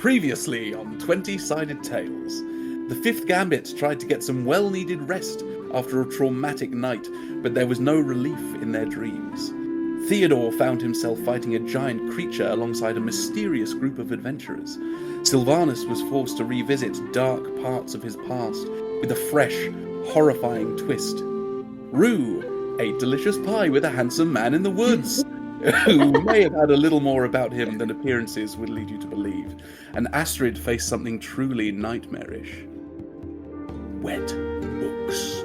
Previously on 20-Sided Tales, the Fifth Gambit tried to get some well-needed rest after a traumatic night, but there was no relief in their dreams. Theodore found himself fighting a giant creature alongside a mysterious group of adventurers. Sylvanus was forced to revisit dark parts of his past with a fresh, horrifying twist. Rue ate delicious pie with a handsome man in the woods, who may have had a little more about him than appearances would lead you to believe. And Astryd faced something truly nightmarish. Wet books.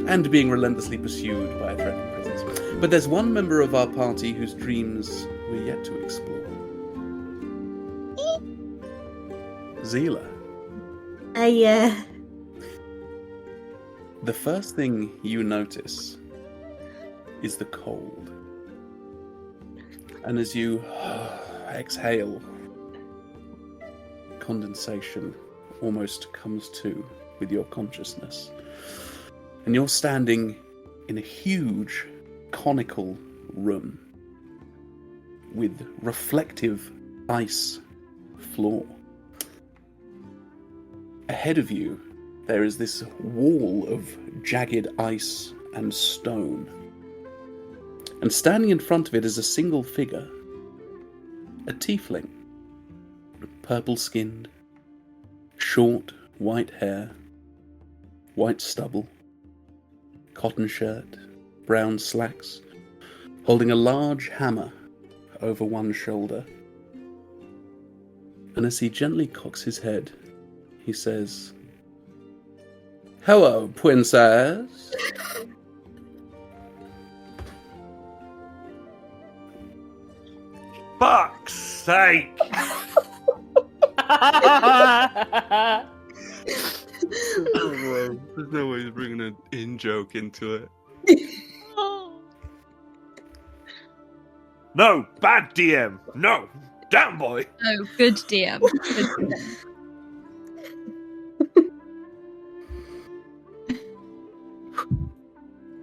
And being relentlessly pursued by a threatening presence. But there's one member of our party whose dreams we're yet to explore. Zila. The first thing you notice is the cold. And as you exhale, condensation almost comes to with your consciousness. And you're standing in a huge conical room with reflective ice floor. Ahead of you, there is this wall of jagged ice and stone. And standing in front of it is a single figure. A tiefling. Purple-skinned. Short, white hair. White stubble. Cotton shirt. Brown slacks. Holding a large hammer over one shoulder. And as he gently cocks his head, he says, "Hello, princess." Fuck's sake! There's no way he's bringing an in-joke into it. No, bad DM! No! Damn boy! Oh, good DM. Good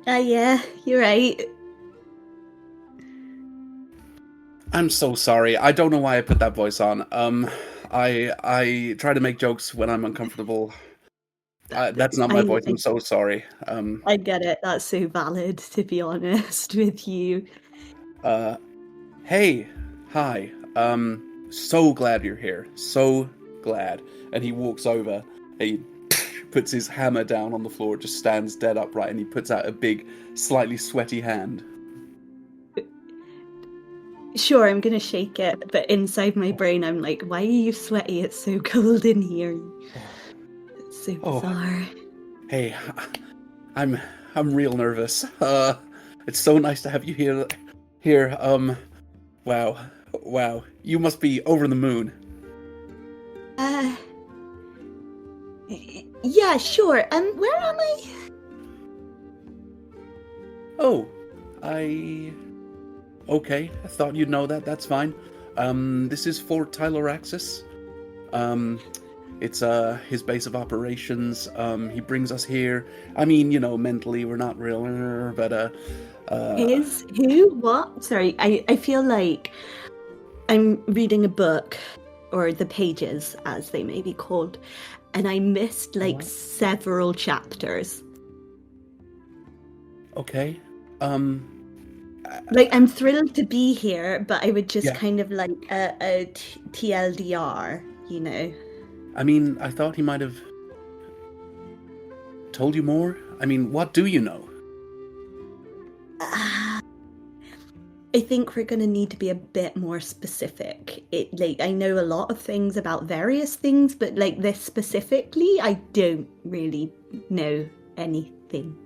DM. Yeah, you're right. I'm so sorry. I don't know why I put that voice on. I try to make jokes when I'm uncomfortable. That's not my voice. I'm so sorry. I get it. That's so valid, to be honest with you. Hey, hi. So glad you're here. So glad. And he walks over. He puts his hammer down on the floor. Just stands dead upright, and he puts out a big, slightly sweaty hand. Sure, I'm gonna shake it, but inside my brain I'm like, why are you sweaty? It's so cold in here. It's so bizarre. Hey, I'm real nervous. It's so nice to have you here. Wow. You must be over the moon. Yeah, sure. Where am I? Oh, Okay, I thought you'd know that. That's fine. This is Fort Tyloraxis. It's his base of operations. He brings us here. I mean, mentally we're not real, but His who? What? Sorry, I feel like I'm reading a book, or the pages as they may be called, and I missed several chapters. Okay. I'm thrilled to be here, but I would just kind of like a TLDR, I mean, I thought he might have told you more. I mean, what do you know? I think we're going to need to be a bit more specific. I know a lot of things about various things, but this specifically, I don't really know anything.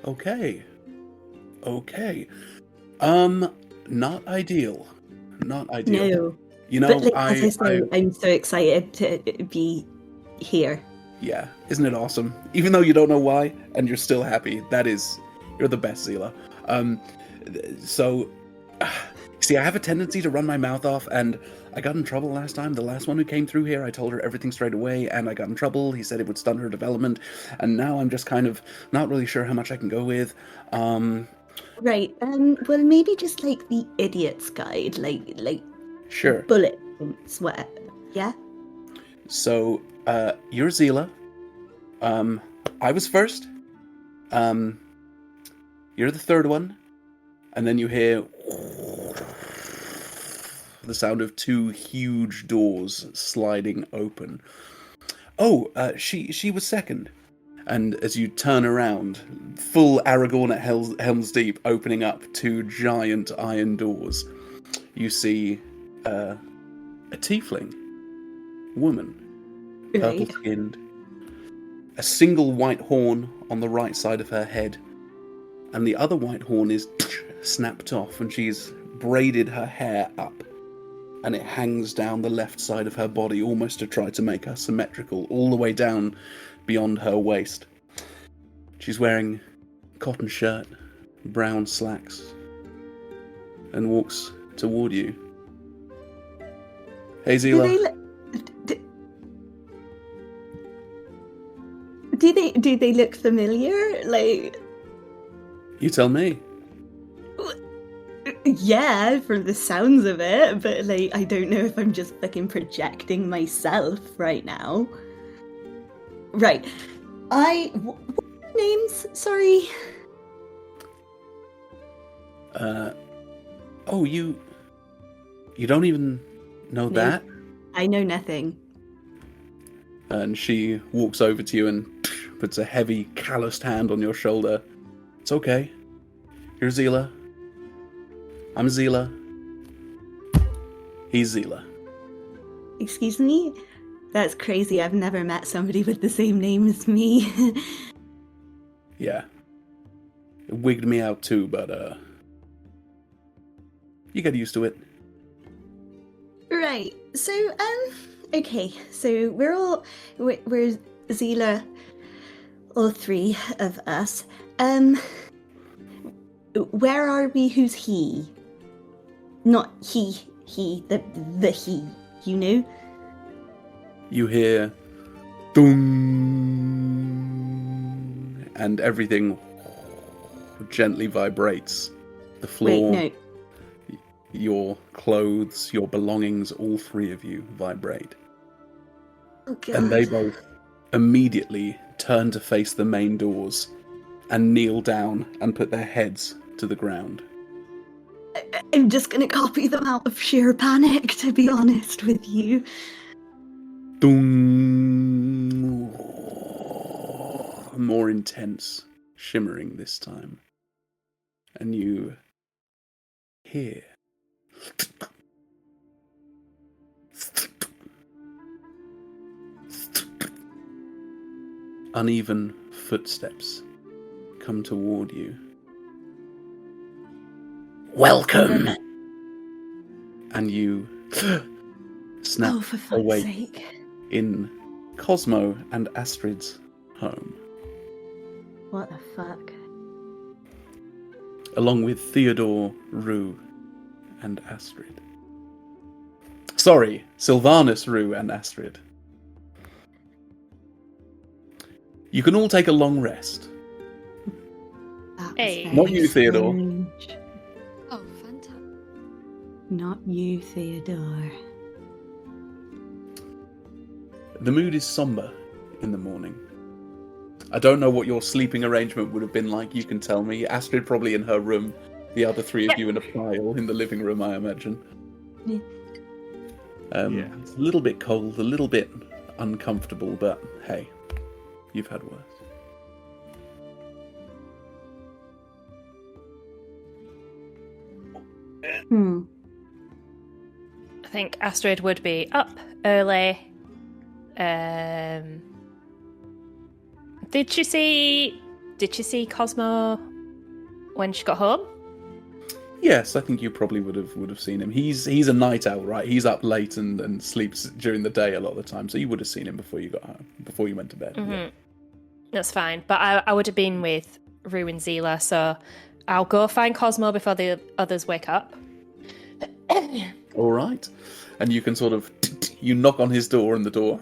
Okay. Not ideal. No. But as I say, I'm so excited to be here. Yeah, isn't it awesome? Even though you don't know why, and you're still happy, you're the best, Zila. See, I have a tendency to run my mouth off, and I got in trouble last time. The last one who came through here, I told her everything straight away, and I got in trouble. He said it would stun her development, and now I'm just kind of not really sure how much I can go with. Right. Well, maybe just the idiot's guide, Sure. bullet points, what? Yeah? So, you're Zila. I was first. You're the third one. And then you hear the sound of two huge doors sliding open. Oh, she was second. And as you turn around, full Aragorn at Helm's Deep, opening up two giant iron doors, you see a tiefling woman, Right. purple-skinned, a single white horn on the right side of her head, and the other white horn is snapped off, and she's braided her hair up, and it hangs down the left side of her body, almost to try to make her symmetrical, all the way down beyond her waist. She's wearing a cotton shirt, brown slacks, and walks toward you. Hey, Zila. Do they look familiar? Like, You tell me. yeah, from the sounds of it, but like, I don't know if I'm just fucking projecting myself right now. Right. What names? Sorry. Oh, you don't even know No. that? I know nothing. And she walks over to you and puts a heavy, calloused hand on your shoulder. It's okay. You're Zila. I'm Zila. He's Zila. Excuse me? That's crazy. I've never met somebody with the same name as me. Yeah. It wigged me out too, but, you get used to it. Right. So, okay. So we're Zila, all three of us. Where are we? Who's he? Not he, the he, you know? You hear doom, and everything gently vibrates. The floor, Wait, no. your clothes, your belongings, all three of you vibrate. Oh, God. And they both immediately turn to face the main doors and kneel down and put their heads to the ground. I'm just gonna copy them out of sheer panic, to be honest with you. Doom. More intense, shimmering this time. And you hear uneven footsteps come toward you. Welcome! And you snap Oh, for fuck's awake sake. in Cosmo and Astryd's home, What the fuck? along with Theodore, Rue, and Astryd. Sorry, Sylvanus, Rue, and Astryd. You can all take a long rest. That was Hey. very Not you, Theodore. strange. Oh, fantastic. Not you, Theodore. The mood is somber in the morning. I don't know what your sleeping arrangement would have been like, you can tell me. Astryd probably in her room, the other three of you in a pile in the living room, I imagine. Yeah. Yeah. It's a little bit cold, a little bit uncomfortable, but hey, you've had worse. I think Astryd would be up early. Did she see Cosmo when she got home? Yes, I think you probably would have seen him. He's a night owl, right? He's up late and sleeps during the day a lot of the time, so you would have seen him before you got home, before you went to bed. Mm-hmm. Yeah. That's fine. But I would have been with Rue and Zila, so I'll go find Cosmo before the others wake up. All right. And you can sort of, you knock on his door and the door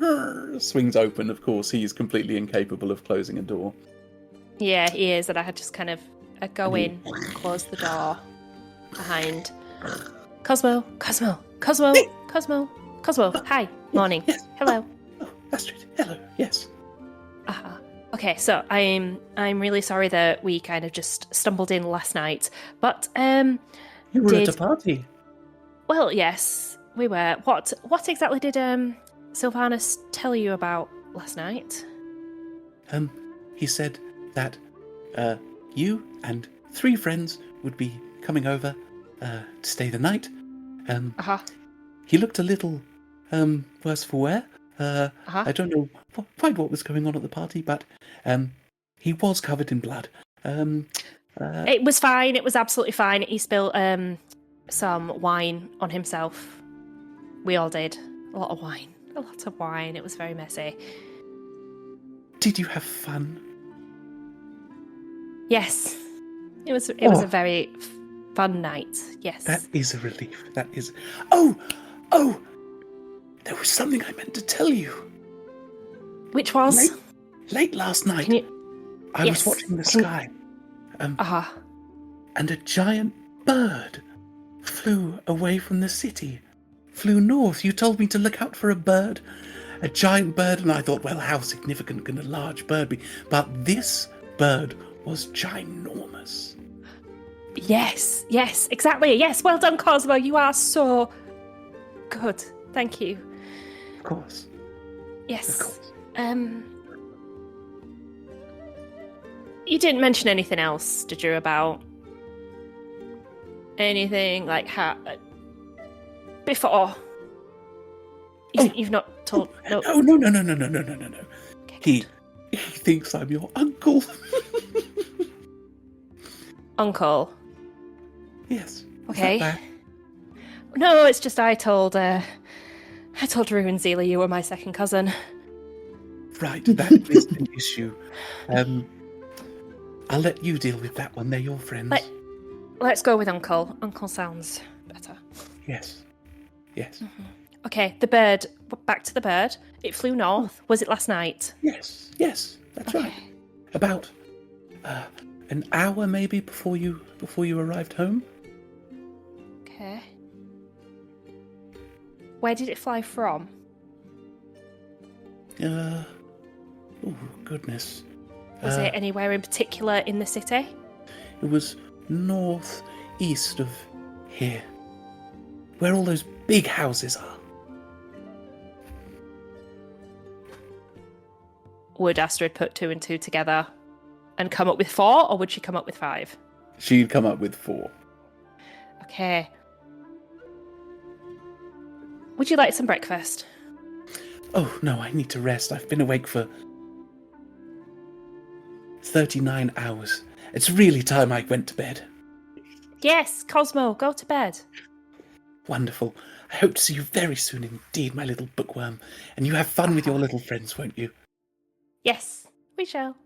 swings open. Of course, he's completely incapable of closing a door. Yeah, he is, and I just kind of go in, close the door behind. Cosmo, Cosmo, hi, morning. Yes. Hello. Oh, Astryd, hello. Yes. Okay, so I'm really sorry that we kind of just stumbled in last night, but You were at a party. well, yes, we were. What exactly did Sylvanus tell you about last night? He said that you and 3 friends would be coming over to stay the night. He looked a little worse for wear. I don't know quite what was going on at the party, but he was covered in blood. It was fine. It was absolutely fine. He spilled some wine on himself. We all did. A lot of wine. It was very messy. Did you have fun? Yes. It was a very fun night. Yes. That is a relief. That is... Oh! There was something I meant to tell you. Which was? Late last night, I was watching the sky. And a giant bird flew away from the city. Flew north. You told me to look out for a bird. A giant bird, and I thought, well, how significant can a large bird be? But this bird was ginormous. Yes, exactly. Yes, well done, Cosmo. You are so good. Thank you. Of course. Yes. Of course. You didn't mention anything else, did you, about anything like how before? You've not told. No. No. Okay, he thinks I'm your uncle. Uncle. Yes. Okay. Is that bad? No, it's just I told Rue and Zila you were my second cousin. Right, that is an issue. I'll let you deal with that one. They're your friends. Let's go with Uncle. Uncle sounds better. Yes. Mm-hmm. Okay, the bird. Back to the bird. It flew north. Was it last night? Yes, that's right. About an hour maybe before you arrived home. Okay. Where did it fly from? Oh goodness. Was it anywhere in particular in the city? It was northeast of here, where all those big houses are. Would Astryd put 2 and 2 together and come up with 4, or would she come up with 5? She'd come up with 4. Okay. Would you like some breakfast? Oh, no, I need to rest. I've been awake for 39 hours. It's really time I went to bed. Yes, Cosmo, go to bed. Wonderful. I hope to see you very soon indeed, my little bookworm. And you have fun with your little friends, won't you? Yes, we shall.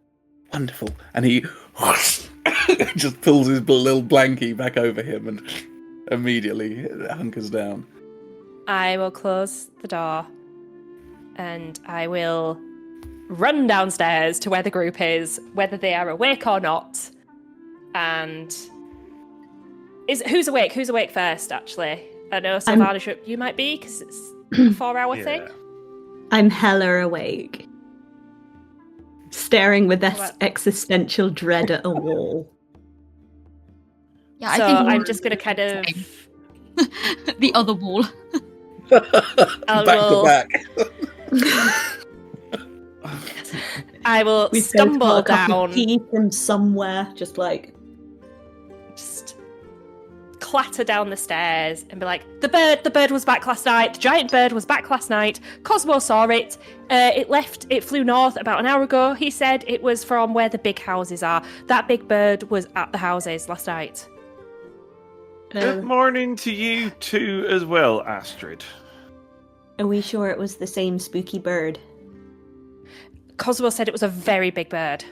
Wonderful. And he just pulls his little blankie back over him and immediately hunkers down. I will close the door and I will run downstairs to where the group is, whether they are awake or not. And who's awake? Who's awake first, actually? I know Sylvanus, you might be, because it's a 4-hour thing. I'm hella awake. Staring with existential dread at a wall. Yeah, So I think I'm just going to kind of... the other wall. Back to back. I will We stumble down. From somewhere, just clatter down the stairs and be like, the bird was back last night. The giant bird was back last night. Cosmo saw it. It flew north about an hour ago. He said it was from where the big houses are. That big bird was at the houses last night. Good morning to you too as well, Astryd. Are we sure it was the same spooky bird? Cosmo said it was a very big bird.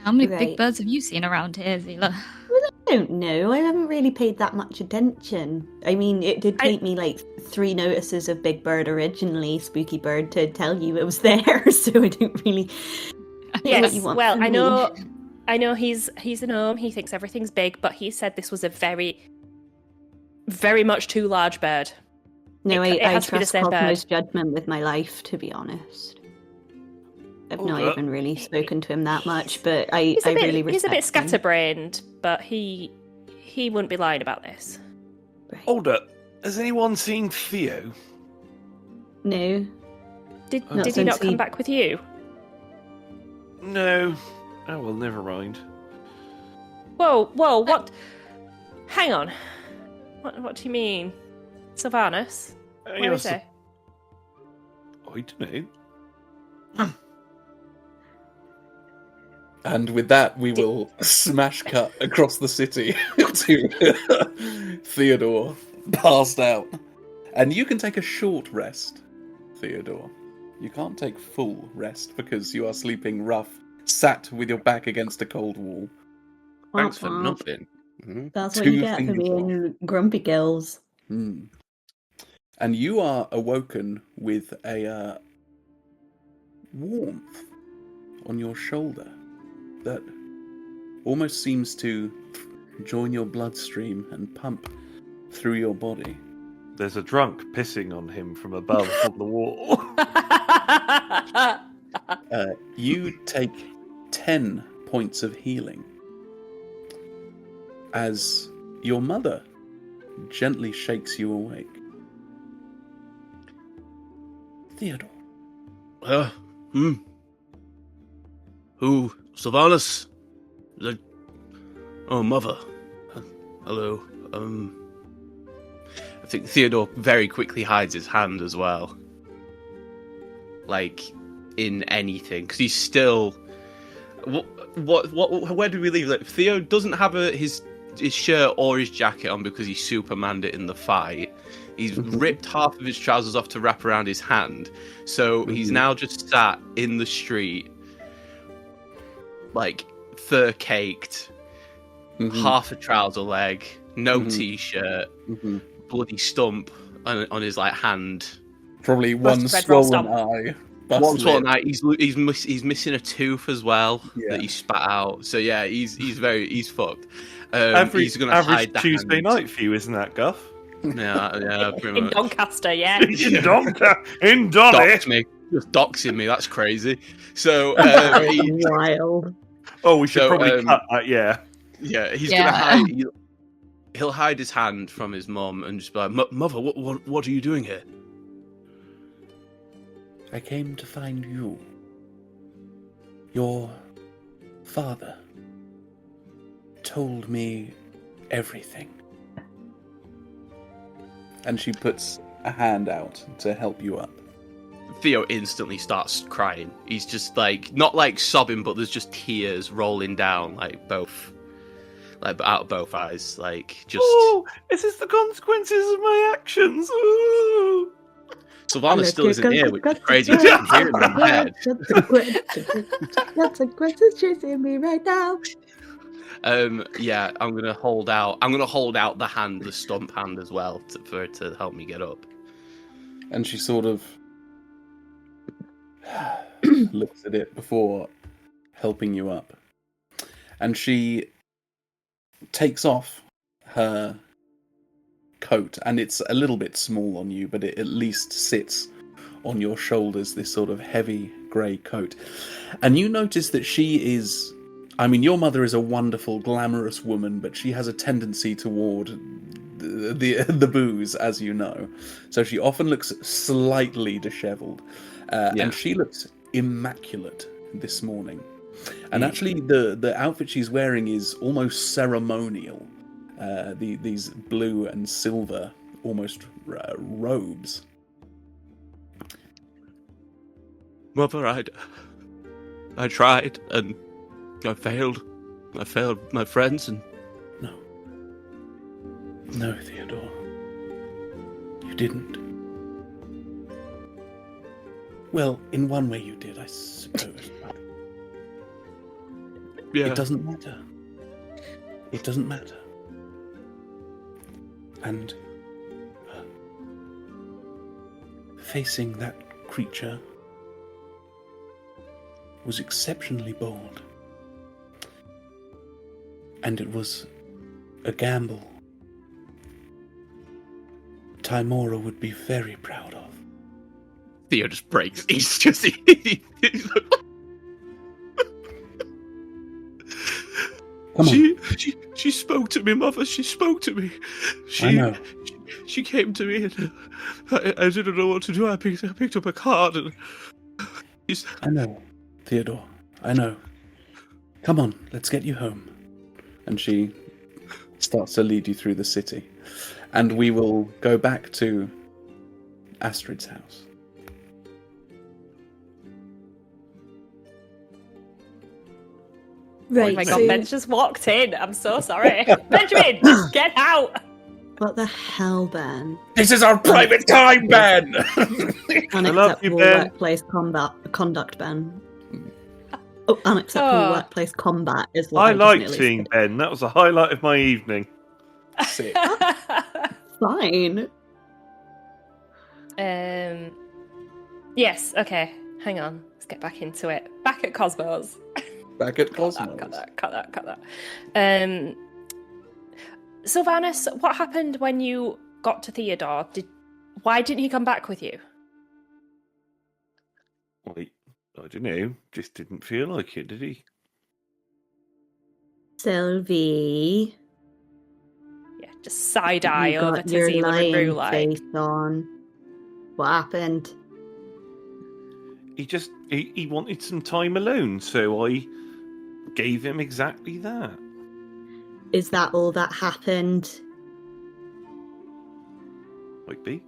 How many Right. big birds have you seen around here, Zila? I don't know. I haven't really paid that much attention. I mean, it did take me like 3 notices of Big Bird originally, Spooky Bird, to tell you it was there. So I don't really know what Yes, you want well, from I know he's a gnome. He thinks everything's big, but he said this was a very, very much too large bird. No, It I has to be the trust same bird. Cosmo's judgment with my life, to be honest. I've not even really spoken to him that much, but I really respect He's a bit him. scatterbrained, but he wouldn't be lying about this. Right. Hold up. Has anyone seen Theo? No. Did Not he since not come he- back with you? No. Oh, well, never mind. Whoa, what? Hang on. What do you mean? Sylvanus? Where is he? I don't know. And with that, we will smash cut across the city to Theodore passed out. And you can take a short rest, Theodore. You can't take full rest because you are sleeping rough, sat with your back against a cold wall. Thanks for Womp womp. nothing. Mhm. That's what you Two get for fingers off. being grumpy girls. Hmm. And you are awoken with a warmth on your shoulder that almost seems to join your bloodstream and pump through your body. There's a drunk pissing on him from above on the wall. You take 10 points of healing as your mother gently shakes you awake. Theodore. Who? Sylvanus? Oh, mother. Hello. I think Theodore very quickly hides his hand as well. Like, in anything. Because he's still... Where do we leave? Like, Theo doesn't have his shirt or his jacket on because he Supermaned it in the fight. He's ripped half of his trousers off to wrap around his hand. So he's now just sat in the street, like, fur-caked, half a trouser leg, no t-shirt, bloody stump on his, like, hand. Probably one Rusted red roll swollen stump. eye. One busted swollen lip. eye. He's missing a tooth as well that he spat out. So yeah, he's fucked. He's gonna average hide the Tuesday hand. night for you, isn't that, Guff? Yeah, pretty In much. Doncaster, yeah. In Donny. Doxed me, just doxing me. That's crazy. So Wild. Oh, we should So, probably cut that. Yeah. yeah, he's Yeah. gonna hide. He'll hide his hand from his mum and just be like, "Mother, what are you doing here?" I came to find you. Your father told me everything. And she puts a hand out to help you up. Theo instantly starts crying. He's just like, not like sobbing, but there's just tears rolling down, like out of both eyes, like just. Oh, is this the consequences of my actions? Ooh. Sylvanus still isn't here, which is crazy. You can hear him in my head. That's a question chasing me right now. Yeah, I'm gonna hold out the hand, the stump hand as well, for her to help me get up. And she sort of looks at it before helping you up. And she takes off her coat, and it's a little bit small on you, but it at least sits on your shoulders, this sort of heavy grey coat. And you notice that she is... I mean, your mother is a wonderful, glamorous woman, but she has a tendency toward the booze, as you know. So she often looks slightly dishevelled. And she looks immaculate this morning. And actually, the outfit she's wearing is almost ceremonial. These blue and silver, almost robes. Mother, I tried and I failed. I failed my friends and. No, Theodore. You didn't. Well, in one way you did, I suppose. But Yeah. it doesn't matter. It doesn't matter. And facing that creature was exceptionally bold. And it was a gamble. Timora would be very proud of. Theo just breaks. He's just. Come on. She spoke to me, Mother. She spoke to me. I know. She came to me and I didn't know what to do. I picked up a card and. I know, Theodore. I know. Come on, let's get you home. And she starts to lead you through the city. And we will go back to Astryd's house. Right. Oh my so, god, Ben's just walked in. I'm so sorry. Benjamin, get out! what the hell, Ben? This is our private time, Ben! Unacceptable Ben. workplace conduct, Ben. Oh, unacceptable workplace combat is what I just liked nearly seeing said. Ben. That was a highlight of my evening. Sick. Fine. Yes, okay. Hang on. Let's get back into it. Back at Cosmos. Back at Cosmos. Cut that. Sylvanus, what happened when you got to Theodore? Why didn't he come back with you? I don't know. Just didn't feel like it, did he? Sylvie. Yeah, just side eye You over got to your Zila and lying Rue like. face on. What happened? He wanted some time alone, so I gave him exactly that. Is that all that happened? Might be.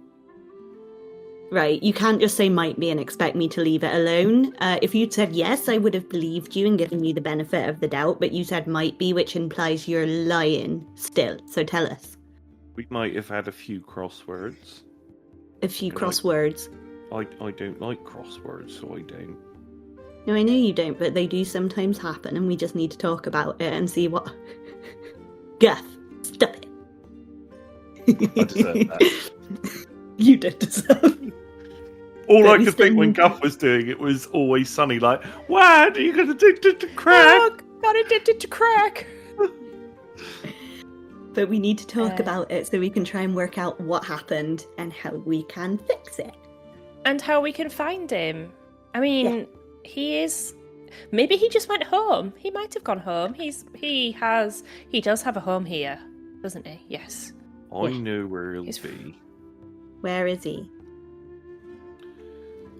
Right, you can't just say might be and expect me to leave it alone. If you'd said yes, I would have believed you and given you the benefit of the doubt, but you said might be, which implies you're lying still. So tell us. We might have had a few crosswords. A few Right. crosswords. I don't like crosswords, so I don't. No, I know you don't, but they do sometimes happen, and we just need to talk about it and see what... Guff, stop it. I deserve that. You did deserve. All But I we could still think when need- Guff was doing it was always sunny, like, what are you going to do to crack? Oh, got addicted to crack. But we need to talk Uh, about it so we can try and work out what happened and how we can fix it. And how we can find him. I mean, he is. Maybe he just went home. He might have gone home. He does have a home here, doesn't he? Yes. I Yeah. know where he'll He's- be. Where is he?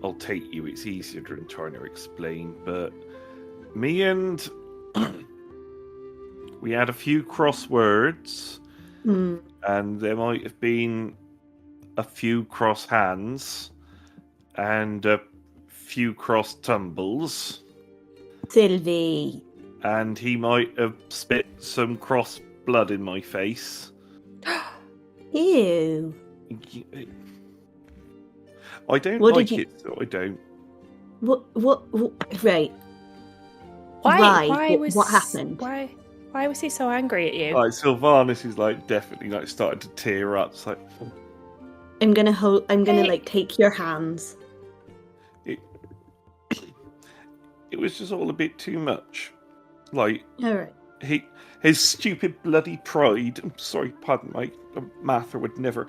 I'll take you, it's easier than trying to explain, but me and we had a few crosswords, Hmm. and there might have been a few cross hands and a few cross tumbles, Sylvie. and he might have spit some cross blood in my face. Ew. I don't What like did you- it, so I don't. What right. Why What happened? Why was he so angry at you? Like Sylvanus is like definitely like starting to tear up. It's like I'm gonna Hey. like take your hands. it was just all a bit too much. Like Alright. his stupid bloody pride. I'm sorry, pardon my Mather would never.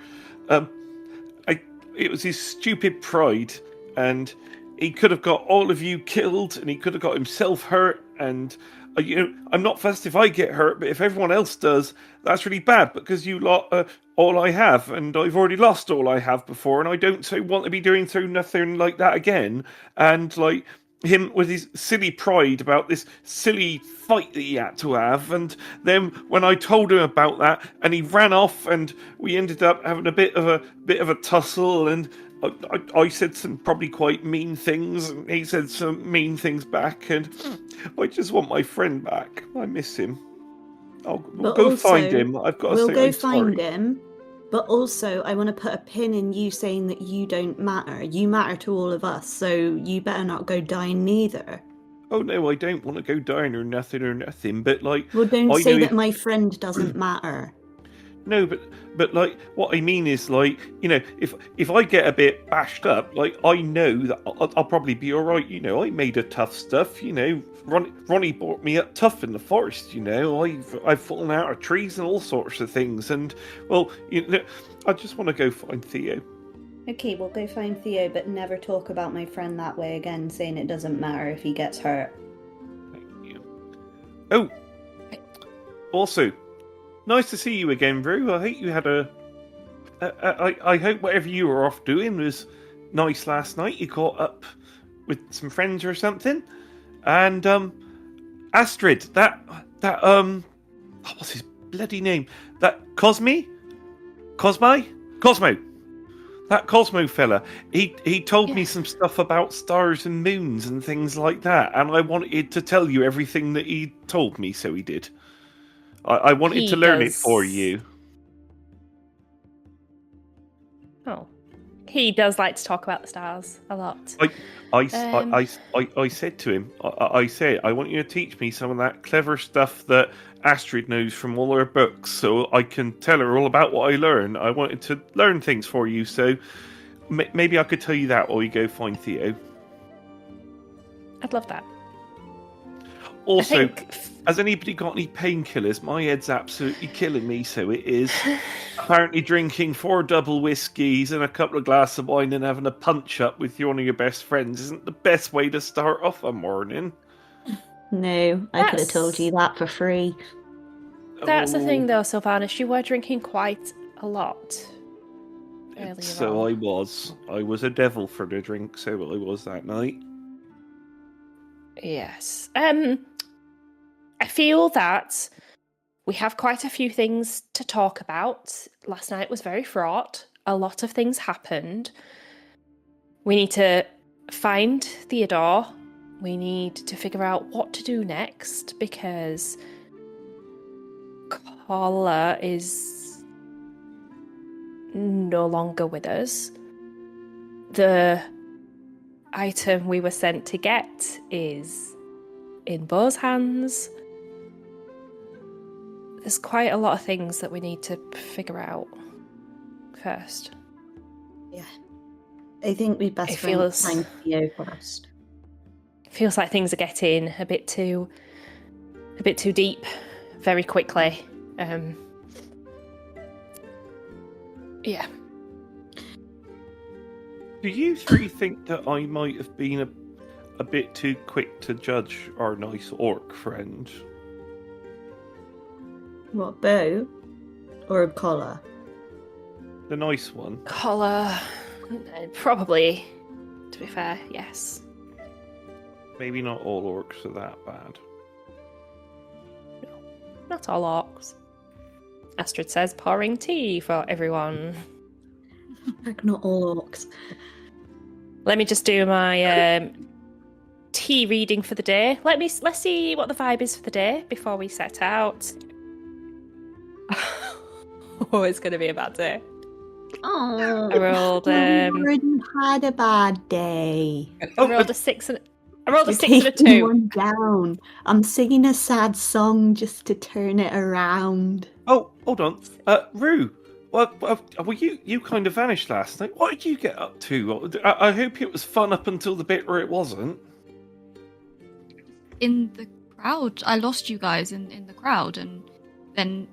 It was his stupid pride, and he could have got all of you killed, and he could have got himself hurt. And I'm not fussed if I get hurt, but if everyone else does, that's really bad because you lot all I have, and I've already lost all I have before, and I don't want to be doing through nothing like that again. And like him with his silly pride about this silly fight that he had to have, and then when I told him about that, and he ran off, and we ended up having a bit of a tussle, and I said some probably quite mean things, and he said some mean things back, and I just want my friend back. I miss him. We'll But go also, find him. I've got to We'll say go I'm find sorry. him. But also, I want to put a pin in you saying that you don't matter. You matter to all of us, so you better not go dying neither. Oh no, I don't want to go down or nothing, but like, Well, don't I say know that if- my friend doesn't matter. No, but like what I mean is like, you know, if I get a bit bashed up, like I know that I'll probably be all right. You know, I made a tough stuff. You know, Ronnie brought me up tough in the forest. You know, I've fallen out of trees and all sorts of things. And well, you know, I just want to go find Theo. Okay, we'll go find Theo, but never talk about my friend that way again, saying it doesn't matter if he gets hurt. Thank you. Oh, also. Nice to see you again, Rue. I hope you had I hope whatever you were off doing was nice last night. You caught up with some friends or something. And Astryd, that what's his bloody name? That Cosmo. That Cosmo fella. He told me some stuff about stars and moons and things like that, and I wanted to tell you everything that he told me, so he did. I wanted to learn it for you. Oh. He does like to talk about the stars a lot. I said to him, I said, I want you to teach me some of that clever stuff that Astryd knows from all her books, so I can tell her all about what I learn. I wanted to learn things for you, so maybe I could tell you that while you go find Theo. I'd love that. Also, has anybody got any painkillers? My head's absolutely killing me, so it is. Apparently drinking 4 double whiskies and a couple of glasses of wine and having a punch-up with one of your best friends isn't the best way to start off a morning. No, I could have told you that for free. That's the thing, though, Sylvanas. You were drinking quite a lot earlier So on. I was. I was a devil for the drink, so I was that night. Yes. I feel that we have quite a few things to talk about. Last night was very fraught. A lot of things happened. We need to find Theodore. We need to figure out what to do next because Carla is no longer with us. The item we were sent to get is in Bo's hands. There's quite a lot of things that we need to figure out first. Yeah. I think we best find Theo first. Feels like things are getting a bit too deep very quickly. Yeah. Do you three think that I might have been a bit too quick to judge our nice orc friend? What, Bo? Or Collar? The nice one. Collar, probably, to be fair, yes. Maybe not all orcs are that bad. No, not all orcs. Astryd says pouring tea for everyone. Like not all orcs. Let me just do my tea reading for the day. Let's see what the vibe is for the day before we set out. Oh, it's going to be a bad day. Oh, I rolled. Jordan had a bad day. I rolled a 6 and I rolled a You're 6 and a taking 2. one down. I'm singing a sad song just to turn it around. Oh, hold on. Rue, well, you kind of vanished last night. What did you get up to? I hope it was fun up until the bit where it wasn't. In the crowd, I lost you guys in the crowd, and then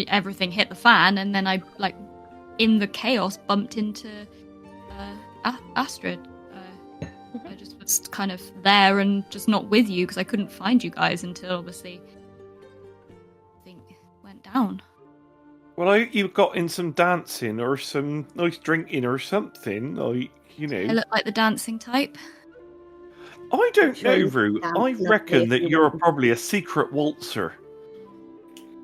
everything hit the fan, and then I, like, in the chaos, bumped into Astryd. I just was kind of there and just not with you because I couldn't find you guys until obviously I think it went down. Well, I hope you got in some dancing or some nice drinking or something, like, you know. I look like the dancing type. I don't know, Sure, Rue. dance I lovely reckon if that you you're want. probably a secret waltzer.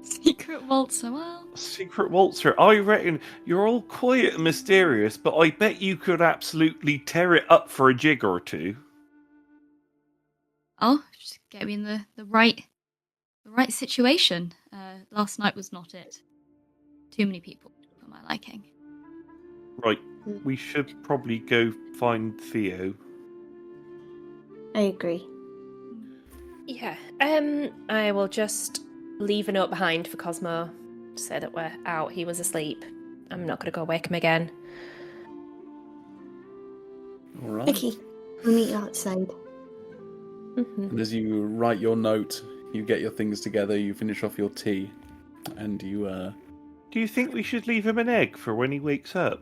Secret waltzer, well. Secret waltzer. I reckon you're all quiet and mysterious, but I bet you could absolutely tear it up for a jig or two. Oh, just get me in the right situation. Last night was not it. Too many people for my liking. Right, we should probably go find Theo. I agree. Yeah. I will just leave a note behind for Cosmo say that we're out. He was asleep. I'm not going to go wake him again. All right. Okay, we'll meet you outside. And as you write your note, you get your things together, you finish off your tea, and you Do you think we should leave him an egg for when he wakes up?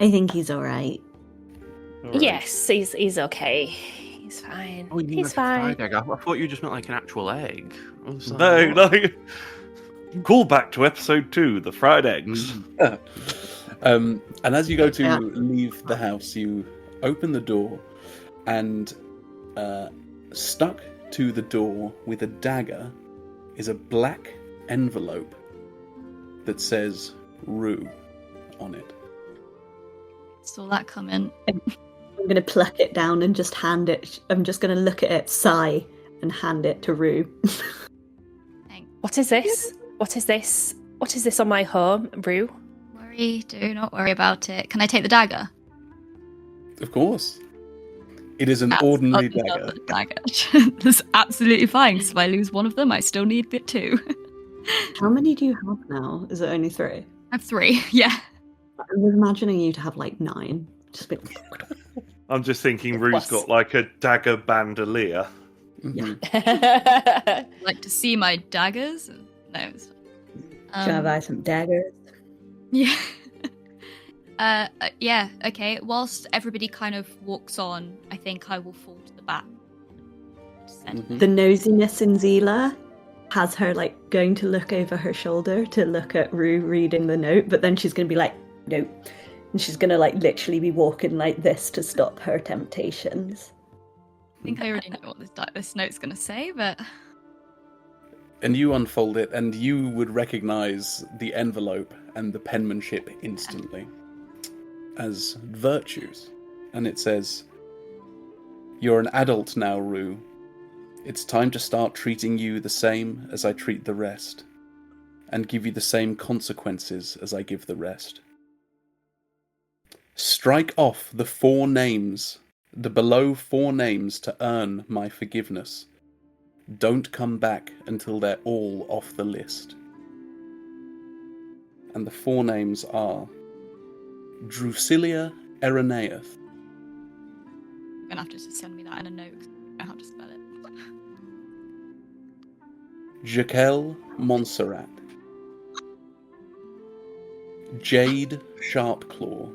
I think he's alright. All right. Yes, he's okay. He's fine. Oh, you mean He's like a fine. fried egg? I thought you just meant like an actual egg. I was like, No, what? no. Call back to episode 2, the fried eggs. and as you go to leave the house, you open the door, and stuck to the door with a dagger is a black envelope that says Rue on it. Saw that coming. I'm going to pluck it down and just hand it. I'm just going to look at it, sigh, and hand it to Rue. Thanks. What is this? What is this? What is this on my home, Rue? Do not worry about it. Can I take the dagger? Of course. It is an That's ordinary another dagger. dagger. That's absolutely fine, because if I lose one of them, I still need bit 2. How many do you have now? Is it only 3? I have 3, yeah. I was imagining you to have like 9. Just be... I'm just thinking Rue's Plus. got like a dagger bandolier. Mhm. Like to see my daggers? No. It's fine. Can I buy some daggers? Yeah. Yeah, okay. Whilst everybody kind of walks on, I think I will fall to the back. Mhm. The nosiness in Zila has her like going to look over her shoulder to look at Rue reading the note, but then she's going to be like, nope. And she's going to like literally be walking like this to stop her temptations. I think I already know what this note's going to say, but And you unfold it, and you would recognize the envelope and the penmanship instantly as virtues. And it says, "You're an adult now, Rue. It's time to start treating you the same as I treat the rest, and give you the same consequences as I give the rest. Strike off the below 4 names to earn my forgiveness. Don't come back until they're all off the list." And the 4 names are Drusilla Irenaeus, you're going to have to just send me that in a note, 'cause I don't know how to spell it. Jaquel Montserrat, Jade Sharpclaw,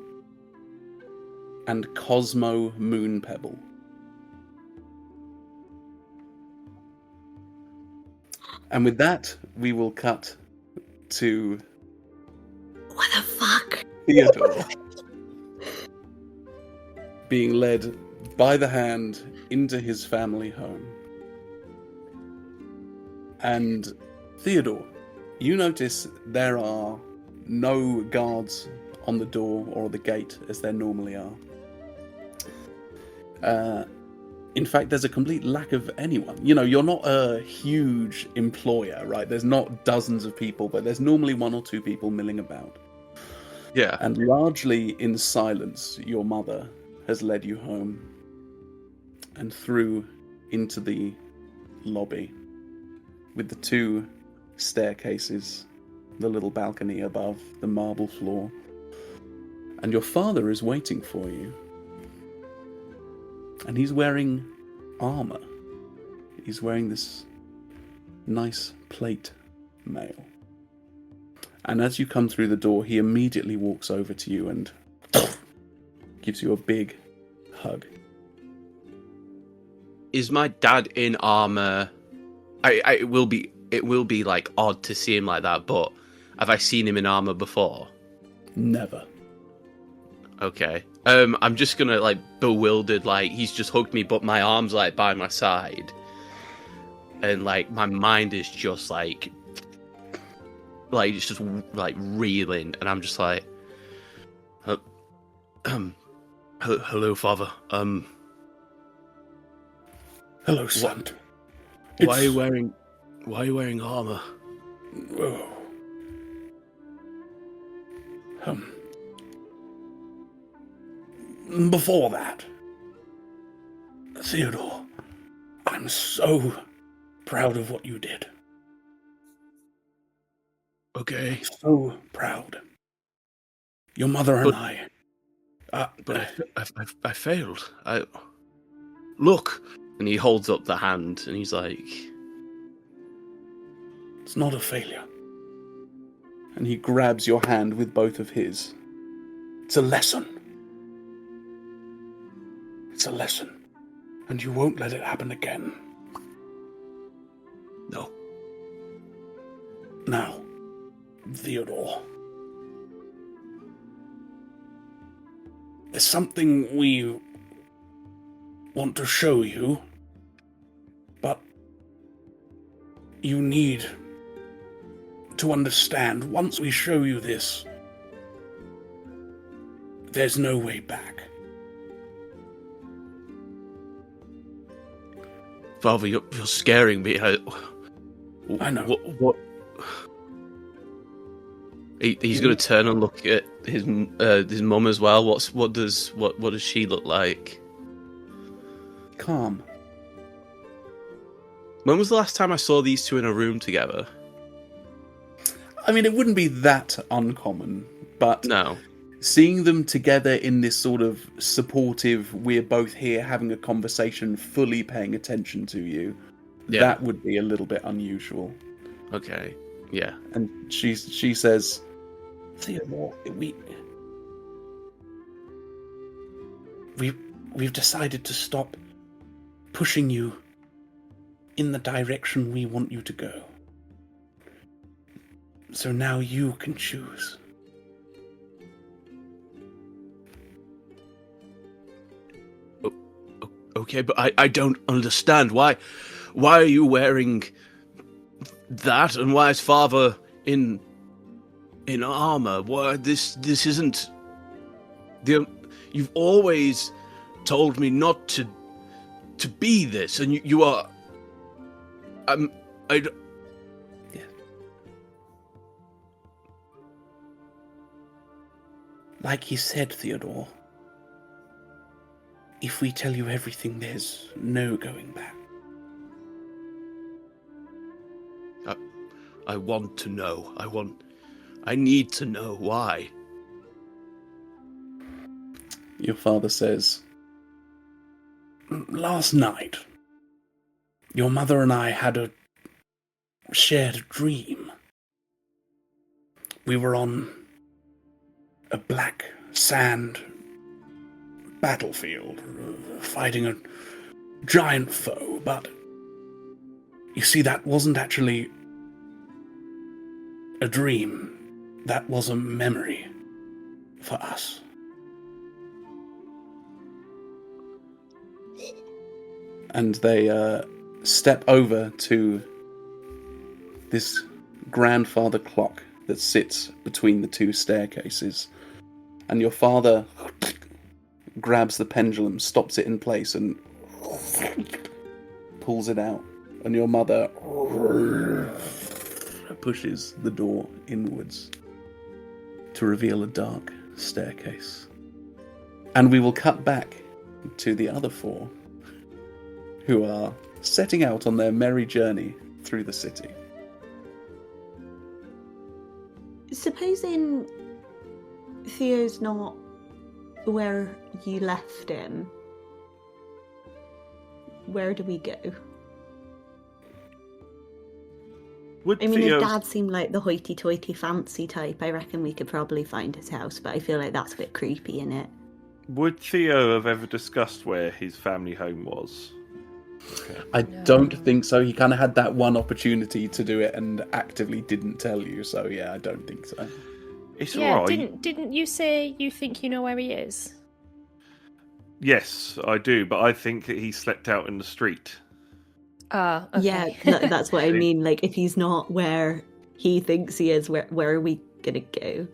and Cosmo Moonpebble. And with that, we will cut to What the fuck? Theodore being led by the hand into his family home. And Theodore, you notice there are no guards on the door or the gate as there normally are. In fact, there's a complete lack of anyone. You know, you're not a huge employer, right? There's not dozens of people, but there's normally 1 or 2 people milling about. Yeah. And largely in silence, your mother has led you home and through into the lobby with the 2 staircases, the little balcony above, the marble floor. And your father is waiting for you. And he's wearing armor. He's wearing this nice plate mail. And as you come through the door, he immediately walks over to you and gives you a big hug. Is my dad in armor? It will be like odd to see him like that, but have I seen him in armor before? Never. Okay. I'm just gonna like bewildered, like he's just hugged me, but my arm's like by my side, and like my mind is just like it's just like reeling, and I'm just like, hello, father. Hello, son. Why are you wearing armor? Oh. Before that, Theodore, I'm so proud of what you did. Okay. So proud. Your mother and But- I. But I failed. Look. And he holds up the hand and he's like, It's not a failure. And he grabs your hand with both of his. It's a lesson. It's a lesson. And you won't let it happen again. no. Now, Theodore. There's something we want to show you, but you need to understand, once we show you this, there's no way back. Father, you're scaring me. I know. What? He's going to turn and look at his mum as well. What does she look like? Calm. When was the last time I saw these two in a room together? I mean, it wouldn't be that uncommon, but No. seeing them together in this sort of supportive, we're both here having a conversation, fully paying attention to you, Yeah. that would be a little bit unusual. Okay. Yeah. And she says, Theodore, we've decided to stop pushing you in the direction we want you to go. So now you can choose. Okay, but I don't understand why are you wearing that, and why is Father in armor? Why this isn't the you've always told me not to be this, and you are Yeah. Like he said, Theodore, if we tell you everything, there's no going back. I want to know. I need to know why. Your father says, last night, your mother and I had a shared dream. We were on a black sand battlefield, fighting a giant foe, but you see, that wasn't actually a dream. That was a memory for us. And they step over to this grandfather clock that sits between the two staircases. And your father grabs the pendulum, stops it in place, and pulls it out. And your mother pushes the door inwards to reveal a dark staircase. And we will cut back to the other four, who are setting out on their merry journey through the city. Supposing Theo's not where you left him, where do we go? Would I mean, Theo... his dad seemed like the hoity-toity fancy type. I reckon we could probably find his house, but I feel like that's a bit creepy, innit? Would Theo have ever discussed where his family home was? Okay. I don't think so. He kind of had that one opportunity to do it and actively didn't tell you, so yeah, I don't think so. It's Yeah, alright. didn't you say you think you know where he is? Yes, I do, but I think that he slept out in the street. Ah, okay. Yeah, that's what I mean. Like, if he's not where he thinks he is, where are we gonna go?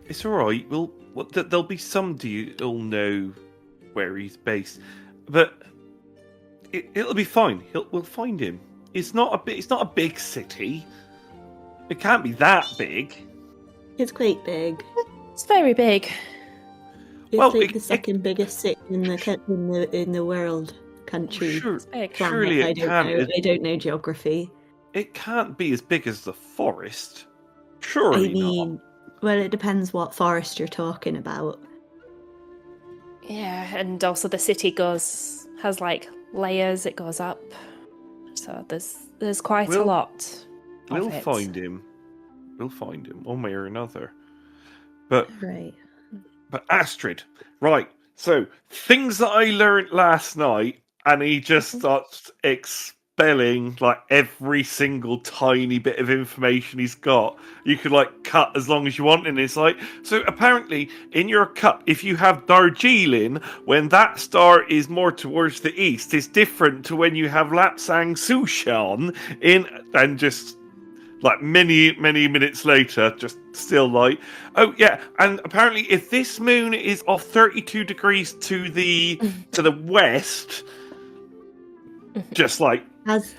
It's alright. There'll be somebody who'll know where he's based, but it'll be fine. We'll find him. It's not a big city. It can't be that big. It's quite big. It's very big. It's Well, like the second biggest city in the world country. Sure, Big. Planet. surely I it don't can. know. I don't know geography. It can't be as big as the forest. Surely I mean, well, it depends what forest you're talking about. Yeah, and also the city has like layers. It goes up, so there's quite a We'll- lot. not. Of it. Find him. We'll find him one way or another. But Right. Astryd, right? So things that I learned last night, and he just starts expelling like every single tiny bit of information he's got. You could like cut as long as you want, and it's like so. Apparently, in your cut, if you have Darjeeling, when that star is more towards the east, it's different to when you have Lapsang Sushan in, and just. Like many minutes later, just still like, oh yeah, and apparently if this moon is off 32 degrees to the west, just like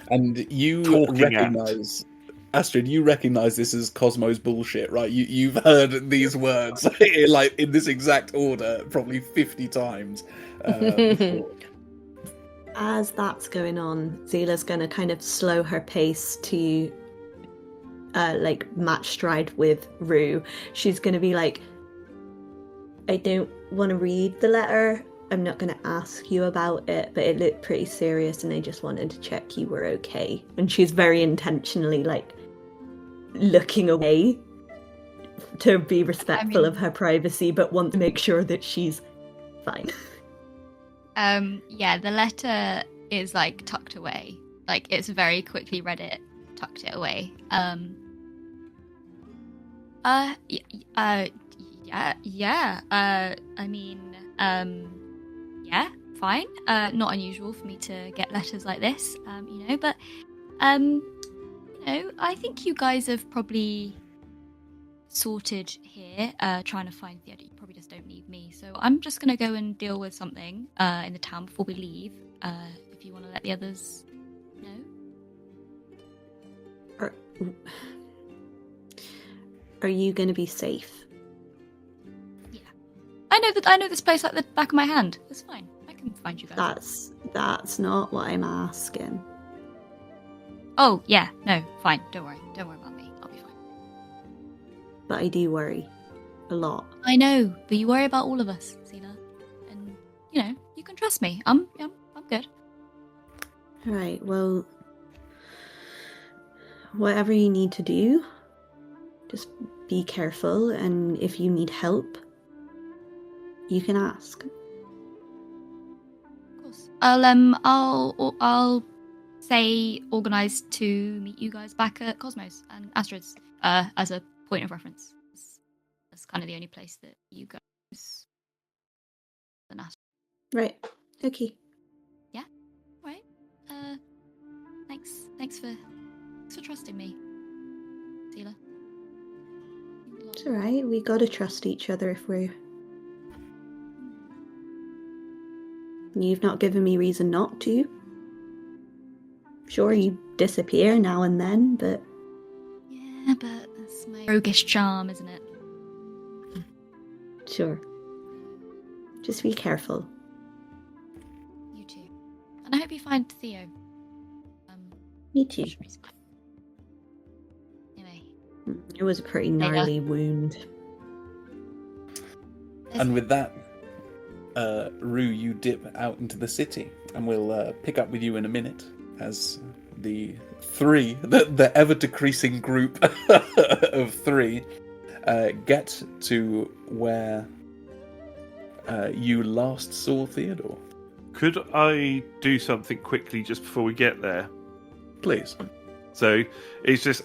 And you talking recognize, Astryd, you recognize this as Cosmo's bullshit, right? You've heard these words like in this exact order probably 50 times before. As that's going on, Zila's going to kind of slow her pace to like match stride with Rue. She's going to be like, I don't want to read the letter. I'm not going to ask you about it, but it looked pretty serious and I just wanted to check you were okay. And she's very intentionally like looking away to be respectful of her privacy, but want to make sure that she's fine. Yeah, the letter is like tucked away. Like it's very quickly read it, tucked it away. Yeah. I mean, yeah, fine. Not unusual for me to get letters like this, but, I think you guys have probably sorted here, trying to find Theodore. You probably just don't need me. So I'm just going to go and deal with something, in the town before we leave, if you want to let the others know. Are you going to be safe? Yeah. I know this place like the back of my hand. It's fine. I can find you guys. That's not what I'm asking. Oh, yeah. No, fine. Don't worry. Don't worry about me. I'll be fine. But I do worry. A lot. I know, but you worry about all of us, Zena. And, you can trust me. I'm good. Alright, well, whatever you need to do, just be careful, and if you need help, you can ask. Of course. I'll say organise to meet you guys back at Cosmos and Astryd's, as a point of reference. That's kind of the only place that you guys than Astryd. Right. Okay. Yeah. Right. Thanks for trusting me, Zela. It's alright, we gotta trust each other if we're... You've not given me reason not to. Sure, you disappear now and then, but... Yeah, but that's my roguish charm, isn't it? Sure. Just be careful. You too. And I hope you find Theo. Me too. Anyway. It was a pretty gnarly wound. And with that, Rue, you dip out into the city, and we'll pick up with you in a minute as the ever decreasing group of three, get to where you last saw Theodore. Could I do something quickly just before we get there? Please. So it's just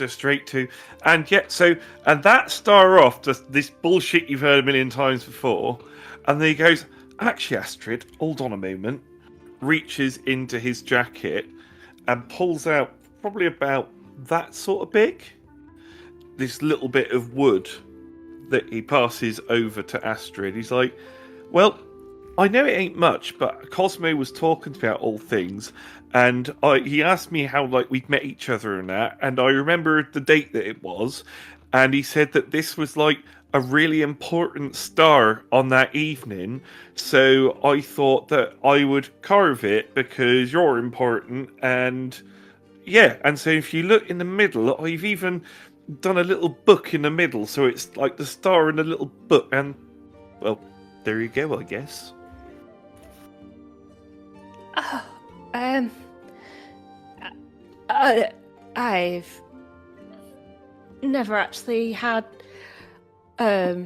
straight to, and that star off just this bullshit you've heard a million times before, and then he goes, actually, Astryd, hold on a moment, reaches into his jacket and pulls out probably about that sort of big, this little bit of wood that he passes over to Astryd. He's like, well, I know it ain't much, but Cosmo was talking about all things, and he asked me how we'd met each other and that, and I remember the date that it was, and he said that this was a really important star on that evening, so I thought that I would carve it because you're important, and yeah, and so if you look in the middle, I've even done a little book in the middle, so it's like the star in a little book, and well, there you go, I guess. I've never actually had a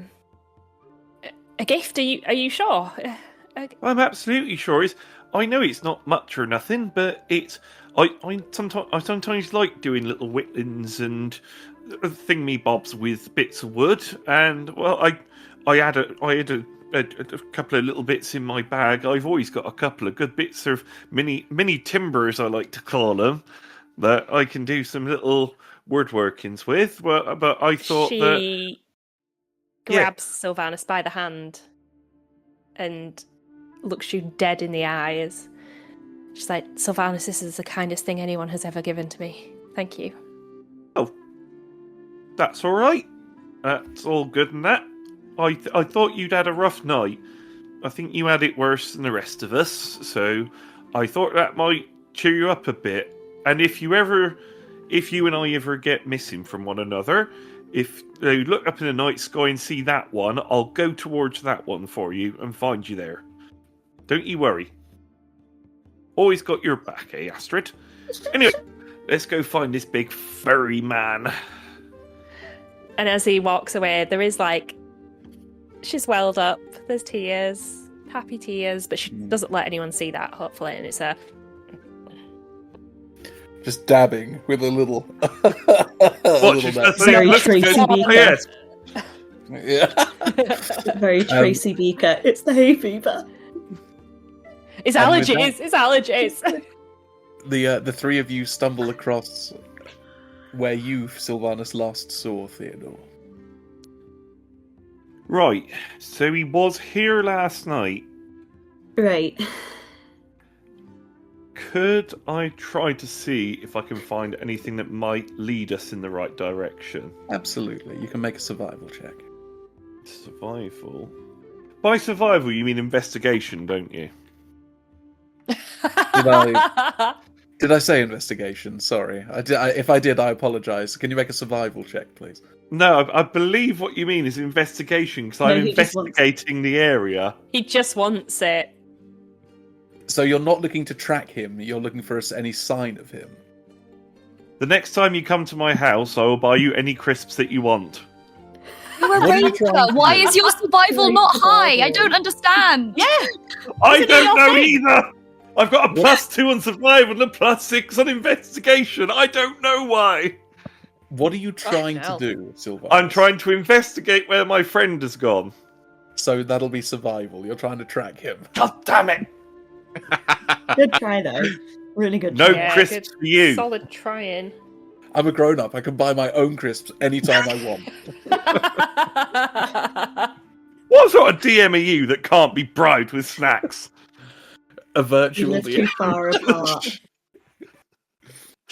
gift. Are you sure? I'm absolutely sure. I know it's not much or nothing, but it's. I sometimes like doing little whittlings and thingy-bobs with bits of wood, and well, I had a couple of little bits in my bag. I've always got a couple of good bits of mini timbers, I like to call them, that I can do some little woodworkings with. But I thought she grabs Sylvanus by the hand and looks you dead in the eyes. She's like, Sylvanus, this is the kindest thing anyone has ever given to me. Thank you. Oh, that's all right. That's all good and that. I thought you'd had a rough night. I think you had it worse than the rest of us, so I thought that might cheer you up a bit. And if you and I ever get missing from one another, if you look up in the night sky and see that one, I'll go towards that one for you and find you there. Don't you worry. Always got your back, eh, Astryd? Anyway, let's go find this big furry man. And as he walks away, there is she's welled up. There's tears, happy tears, but she doesn't let anyone see that, hopefully. And it's Just dabbing with a little. Very Tracy Beaker. Yeah. Very Tracy Beaker. It's the hay fever. It's And with allergies. It's allergies. The three of you stumble across where you, Sylvanus, last saw Theodore. Right, so he was here last night. Right. Could I try to see if I can find anything that might lead us in the right direction? Absolutely. You can make a survival check. Survival? By survival, you mean investigation, don't you? Did I say investigation? Sorry. If I did, I apologise. Can you make a survival check, please? No, I believe what you mean is investigation, because I'm investigating the area. He just wants it. So you're not looking to track him, you're looking for any sign of him. The next time you come to my house, I will buy you any crisps that you want. You are What are you Ranger. trying to Why do? is your survival not high? I don't understand. Yeah. I Isn't it don't your know thing? either! I've got a +2 on survival and a +6 on investigation. I don't know why. What are you trying to hell. do, Sylvanus? I'm trying to investigate where my friend has gone. So that'll be survival. You're trying to track him. God damn it! Good try, though. Really good No try. Yeah, crisps good. for you. Solid trying. I'm a grown-up. I can buy my own crisps anytime I want. What sort of DM are you that can't be bribed with snacks? A We virtual live too DM. far apart.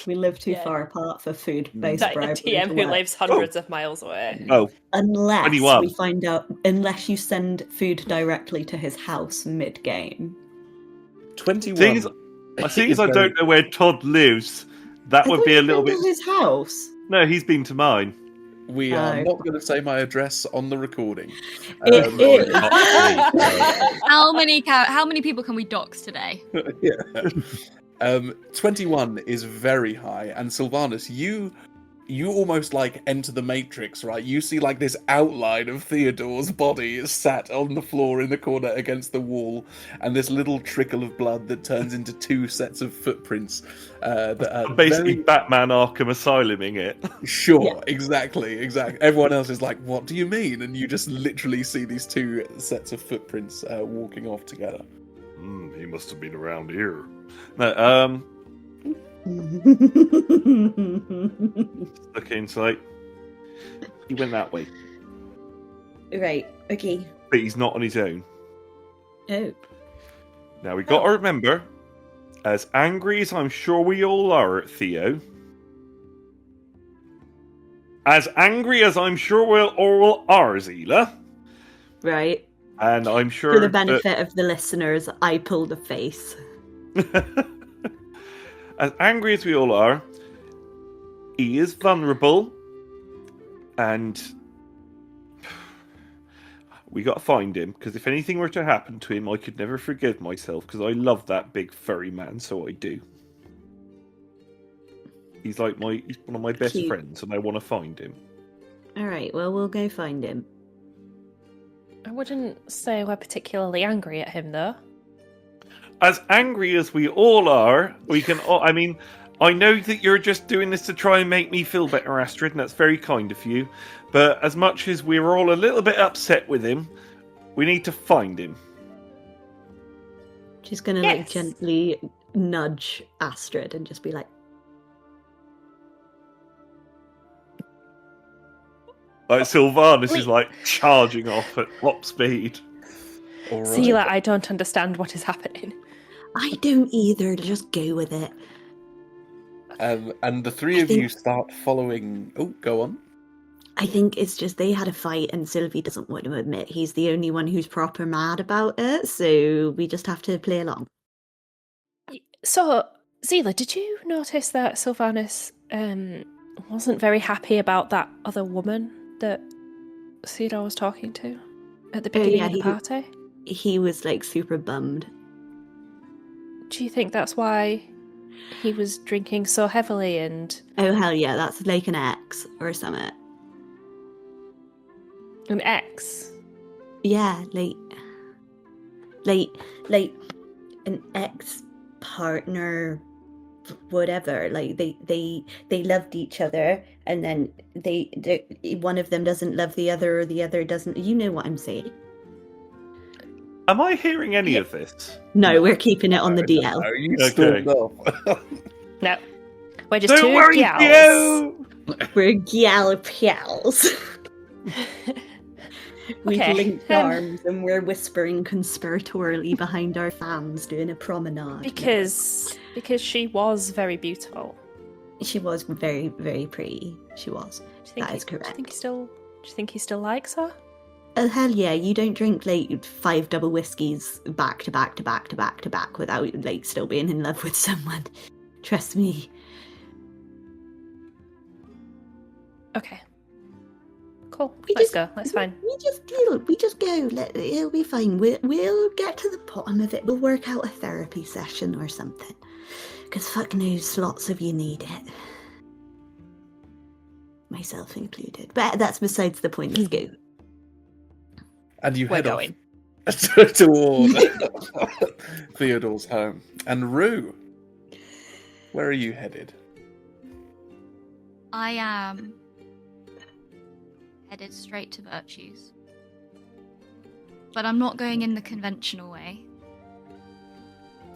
We live too Yeah. far apart for food-based Like a bribery. TM to who work. lives hundreds of miles away. Oh, Unless 21. we find out, unless you send food directly to his house mid-game. 21. seeing as I don't know where Todd lives, that I would thought be you a little been bit... to his house. No, he's been to mine. We are No. not going to say my address on the recording. It is. How many people can we dox today? Yeah. 21 is very high, and Sylvanus, you almost enter the Matrix, right? You see this outline of Theodore's body sat on the floor in the corner against the wall, and this little trickle of blood that turns into 2 sets of footprints. That are Basically, very... Batman Arkham Asyluming it. Sure, Yeah. exactly. Everyone else is like, what do you mean? And you just literally see these 2 sets of footprints walking off together. He must have been around here. No, look inside. He went that way, Right, okay. but he's not on his own. Oh. Now we got to remember, as angry as I'm sure we all are at Theo, as angry as I'm sure we all are, Zila, Right. and I'm sure For the benefit of the listeners, I pulled a face. as angry as we all are, he is vulnerable, And we got to find him, because if anything were to happen to him, I could never forgive myself, because I love that big furry man, so I do. He's one of my best Cute. friends, and I want to find him. All right, well, we'll go find him. I wouldn't say we're particularly angry at him, though. As angry as we all are, we can all... I mean, I know that you're just doing this to try and make me feel better, Astryd, and that's very kind of you. But as much as we're all a little bit upset with him, we need to find him. She's gonna Yes. gently nudge Astryd and just be like, Like Sylvanas is charging off at top speed. All right. See, I don't understand what is happening. I don't either, just go with it. And the three I of you think- start following. Oh, go on. I think it's just they had a fight and Sylvie doesn't want to admit he's the only one who's proper mad about it, so we just have to play along. So, Zila, did you notice that Sylvanas wasn't very happy about that other woman that Theodore was talking to at the beginning of the party? He was like super bummed. Do you think that's why he was drinking so heavily and Oh hell yeah, that's like an ex or something. an ex? Yeah, like an ex partner, whatever. Like they loved each other, and then they one of them doesn't love the other, or the other doesn't. You know what I'm saying? Am I hearing any of this? No, we're keeping it on the DL. No, you Okay. stormed off. No. We're just Don't two worry, gals. Theo! We're gal pals. We've Okay, linked arms and we're whispering conspiratorially behind our fans doing a promenade. Because she was very beautiful. She was very, very pretty. She was. Do you think That is Do you correct. think he still likes her? Oh hell yeah! You don't drink like 5 double whiskeys back to back to back to back to back without like still being in love with someone. Trust me. Okay. Cool. We Let's just- go. That's fine. We just go. It'll be fine. We'll get to the bottom of it. We'll work out a therapy session or something. Because fuck knows, lots of you need it. Myself included. But that's besides the point. Let's go. And you We're head going. off toward Theodore's home. And Rue, where are you headed? I am headed straight to Virtues. But I'm not going in the conventional way.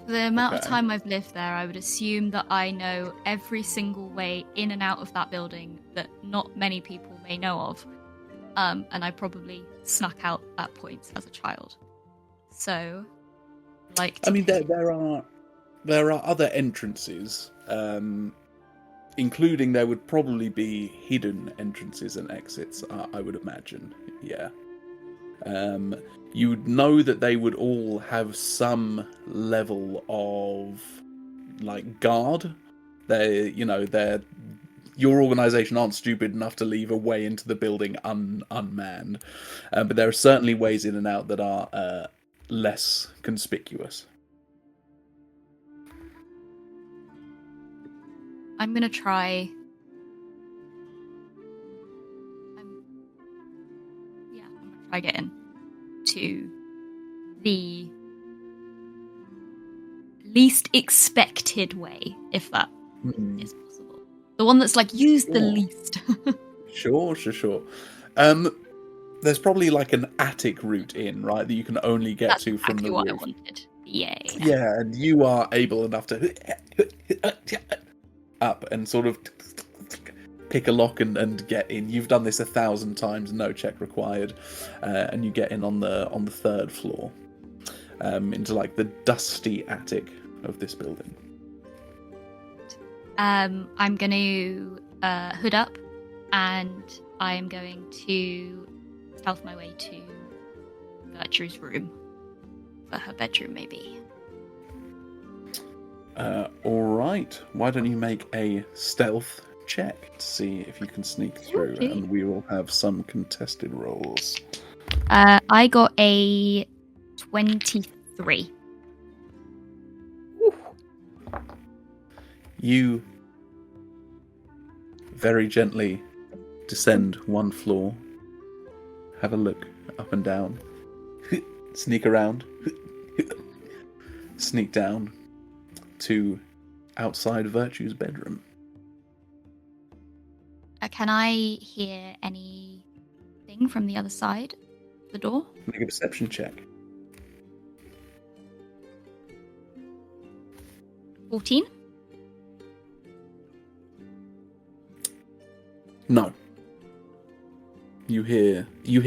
For the amount of Okay. time I've lived there, I would assume that I know every single way in and out of that building that not many people may know of. And I probably snuck out at points as a child. So, I mean, there are other entrances, including there would probably be hidden entrances and exits. I would imagine, yeah. You'd know that they would all have some level of guard. Your organisation aren't stupid enough to leave a way into the building unmanned, but there are certainly ways in and out that are less conspicuous. I'm gonna try. I'm gonna try get in to the least expected way, if that is possible. The one that's used the Sure. least. Sure. There's probably an attic route in, right, that you can only get That's to from exactly the what I roof. wanted. Yay. Yeah, and you are able enough to up and sort of pick a lock and get in. You've done this 1,000 times, no check required, and you get in on the third floor, into the dusty attic of this building. I'm going to hood up, and I am going to stealth my way to Gertrude's room. For her bedroom, maybe. All right. Why don't you make a stealth check to see if you can sneak through, Okay. and we will have some contested rolls. I got a 23. You very gently descend one floor, have a look up and down, sneak around, sneak down to outside Virtue's bedroom. Can I hear anything from the other side of the door? Make a perception check. 14? No. You hear, you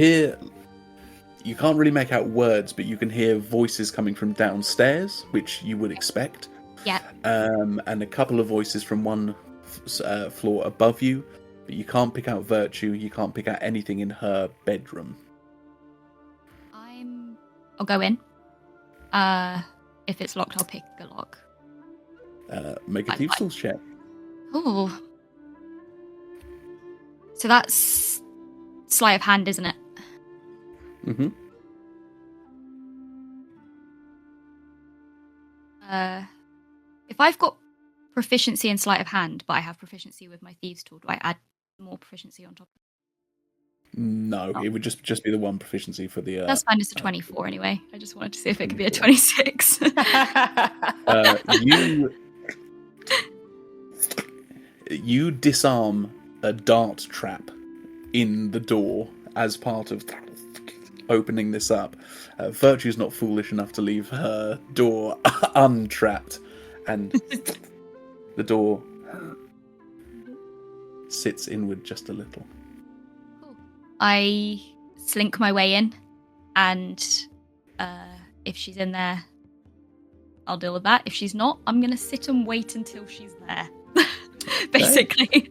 can't really make out words, but you can hear voices coming from downstairs, which you would expect. Yeah. And a couple of voices from one floor above you, but you can't pick out Virtue, you can't pick out anything in her bedroom. I'll go in. If it's locked, I'll pick a lock. Make a I- thieves' tools check. Oh. So that's sleight of hand, isn't it? Mm-hmm. If I've got proficiency in sleight of hand, but I have proficiency with my thieves' tool, do I add more proficiency on top? No, Oh. it would just be the one proficiency for the. That's fine. It's a 24 anyway. I just wanted to see if it could be a 26. You disarm a dart trap in the door as part of opening this up. Virtue's not foolish enough to leave her door untrapped, and the door sits inward just a little. I slink my way in, and if she's in there, I'll deal with that. If she's not, I'm going to sit and wait until she's there. Basically.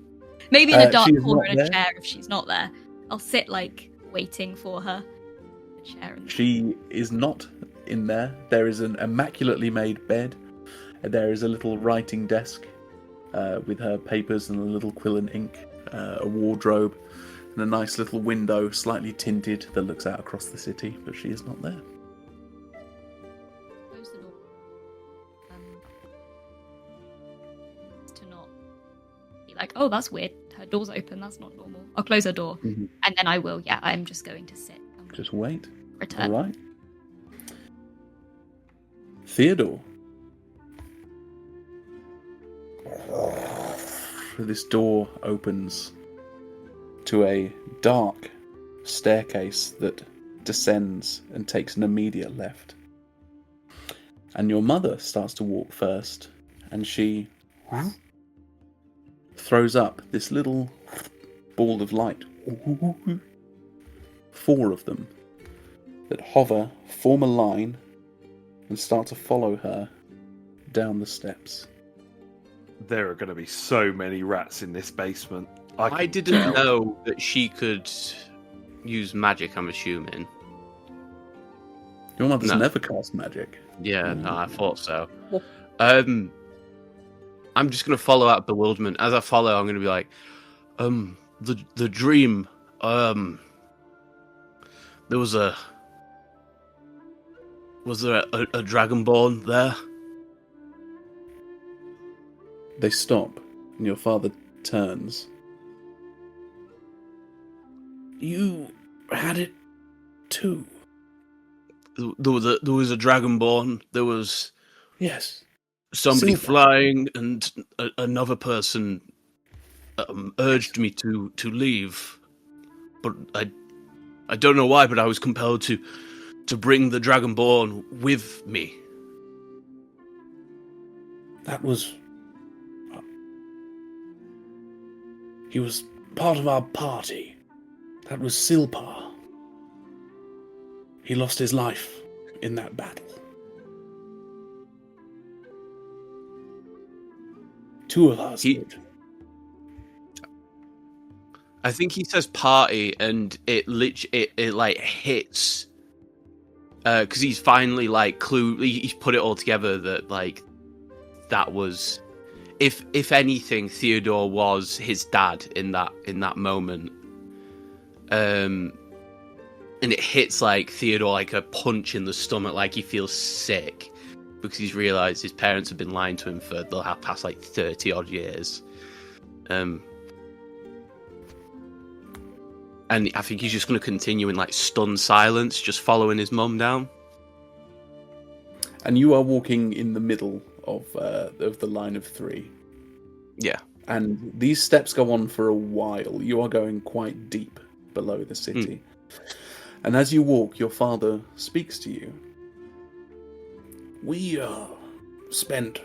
Maybe in a dark she is corner not in a there. chair if she's not there. I'll sit, waiting for her. A chair and She is not in there. There is an immaculately made bed. There is a little writing desk with her papers and a little quill and ink, a wardrobe, and a nice little window, slightly tinted, that looks out across the city, but she is not there. close the door. To not be like, oh, that's weird. Her door's open. That's not normal. I'll close her door, Mhm. and then I will. Yeah, I'm just going to sit. And Just wait. return. All right. Theodore. This door opens to a dark staircase that descends and takes an immediate left. And your mother starts to walk first, and she throws up this little ball of light. 4 of them that hover, form a line, and start to follow her down the steps. There are going to be so many rats in this basement. I can didn't tell. know that she could use magic, I'm assuming. Your mother's No. never cast magic. Yeah, no, I thought so. I'm just gonna follow out bewilderment. As I follow, I'm gonna be like, the dream, there was there a dragonborn there? They stop, and your father turns. You had it too. There was a dragonborn. There was Yes. somebody Silver. flying, and another person urged me to leave, but I don't know why, but I was compelled to bring the dragonborn with me. That was... He was part of our party. That was Silpar. He lost his life in that battle. 2 of us He- did. I think he says party, and it hits, because he's finally he's put it all together that that was if anything, Theodore was his dad in that moment. And it hits like Theodore like a punch in the stomach, like he feels sick because he's realised his parents have been lying to him for the past like 30 odd years. And I think he's just going to continue in like stunned silence, just following his mum down. And you are walking in the middle of the line of 3. Yeah. And these steps go on for a while. You are going quite deep below the city. And as you walk, your father speaks to you. We spent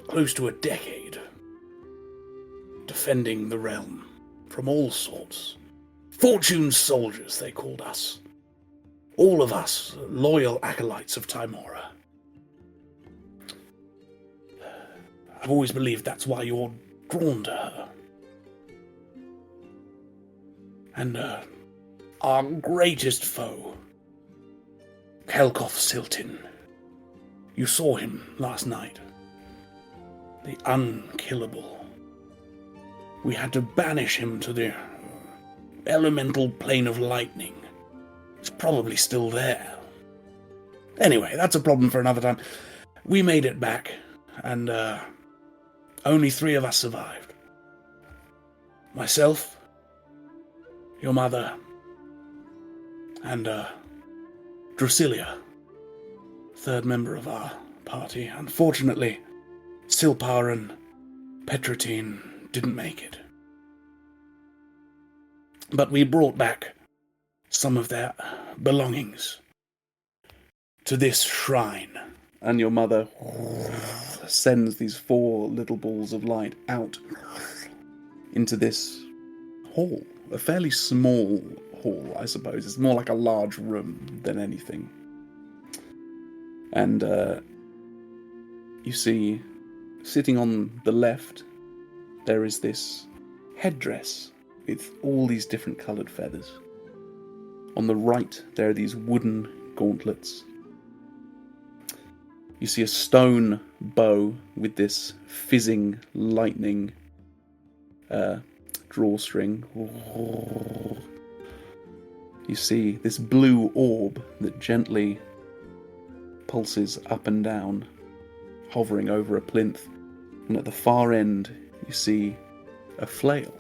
close to a decade defending the realm from all sorts. Fortune's soldiers, they called us. All of us loyal acolytes of Timora. I've always believed that's why you're drawn to her. And our greatest foe, Kelkoth Siltin. You saw him last night. The unkillable. We had to banish him to the elemental plane of lightning. It's probably still there. Anyway, that's a problem for another time. We made it back, and only 3 of us survived. Myself, your mother, and Drusilla, 3rd member of our party. Unfortunately, Silpar and Petratine didn't make it. But we brought back some of their belongings to this shrine. And your mother sends these 4 little balls of light out into this hall. A fairly small hall, I suppose. It's more like a large room than anything. And you see, sitting on the left, there is this headdress with all these different coloured feathers. On the right, there are these wooden gauntlets. You see a stone bow with this fizzing lightning drawstring. You see this blue orb that gently pulses up and down, hovering over a plinth. And at the far end, you see a flail.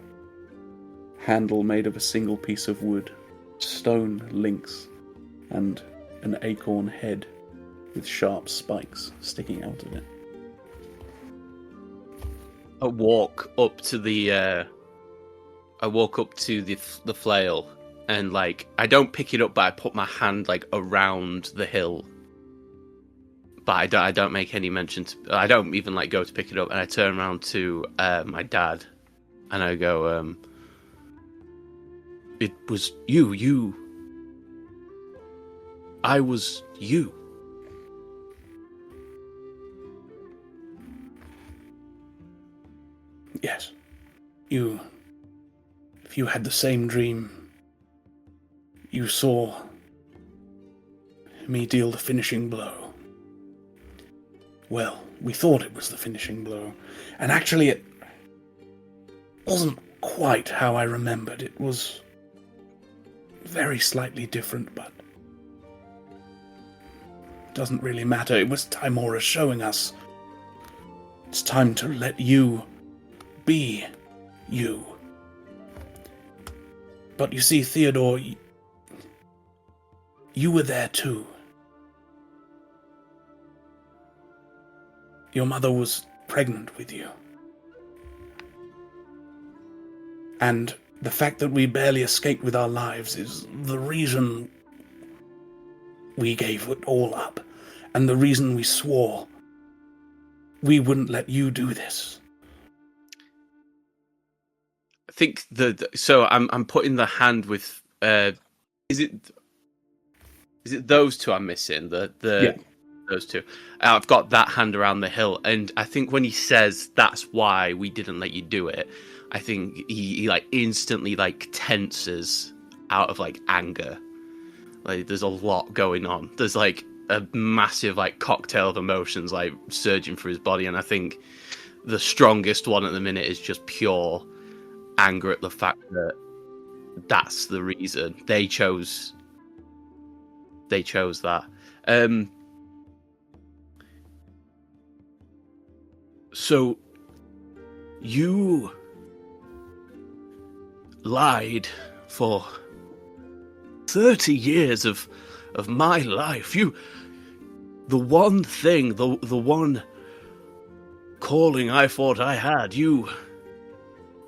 Handle made of a single piece of wood, stone links, and an acorn head with sharp spikes sticking out of it. I walk up to the flail, and like I don't pick it up, but I put my hand like around the hill. But I don't make any mention to, I don't even like go to pick it up, and I turn around to my dad, and I go, it was you. I was you. Yes. If you had the same dream, you saw me deal the finishing blow. Well, we thought it was the finishing blow, and actually it wasn't quite how I remembered. It was very slightly different, but it doesn't really matter. It was Timora showing us it's time to let you be you. But you see, Theodore, you were there too. Your mother was pregnant with you. And the fact that we barely escaped with our lives is the reason we gave it all up. And the reason we swore we wouldn't let you do this. I think so I'm putting the hand with is it those two I'm missing? Yeah. Those two. I've got that hand around the hill, and I think when he says that's why we didn't let you do it, I think he like instantly like tenses out of like anger. Like there's a lot going on. There's like a massive like cocktail of emotions like surging through his body, and I think the strongest one at the minute is just pure anger at the fact that that's the reason they chose that. So you lied for 30 years of my life. The one thing, the one calling I thought I had, you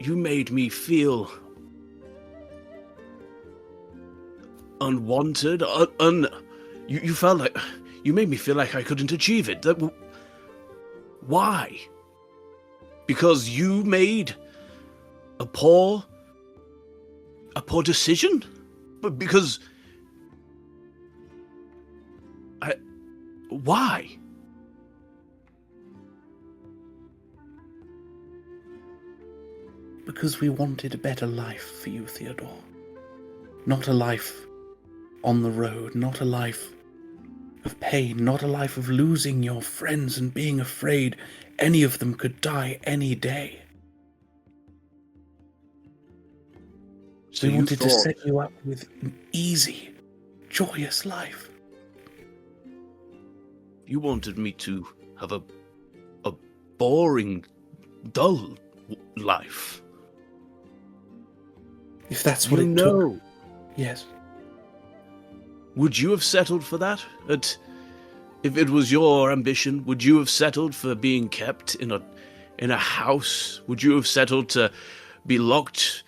made me feel unwanted. You felt like you made me feel like I couldn't achieve it. Why? Because you made a poor decision? But because why? Because we wanted a better life for you, Theodore. Not a life on the road, not a life of pain, not a life of losing your friends and being afraid any of them could die any day. So we wanted to set you up with an easy, joyous life. You wanted me to have a boring, dull life. If that's what it took. Yes. Would you have settled for that? If it was your ambition, would you have settled for being kept in a house? Would you have settled to be locked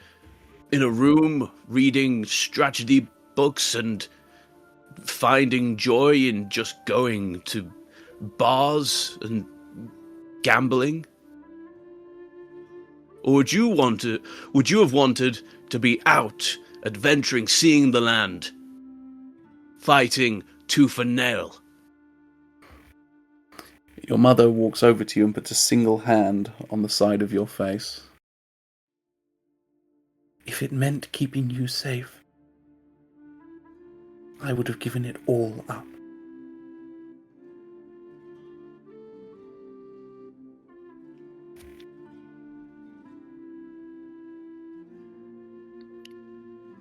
in a room reading strategy books and finding joy in just going to bars and gambling? Or would you have wanted to be out, adventuring, seeing the land, fighting tooth and nail? Your mother walks over to you and puts a single hand on the side of your face. If it meant keeping you safe, I would have given it all up.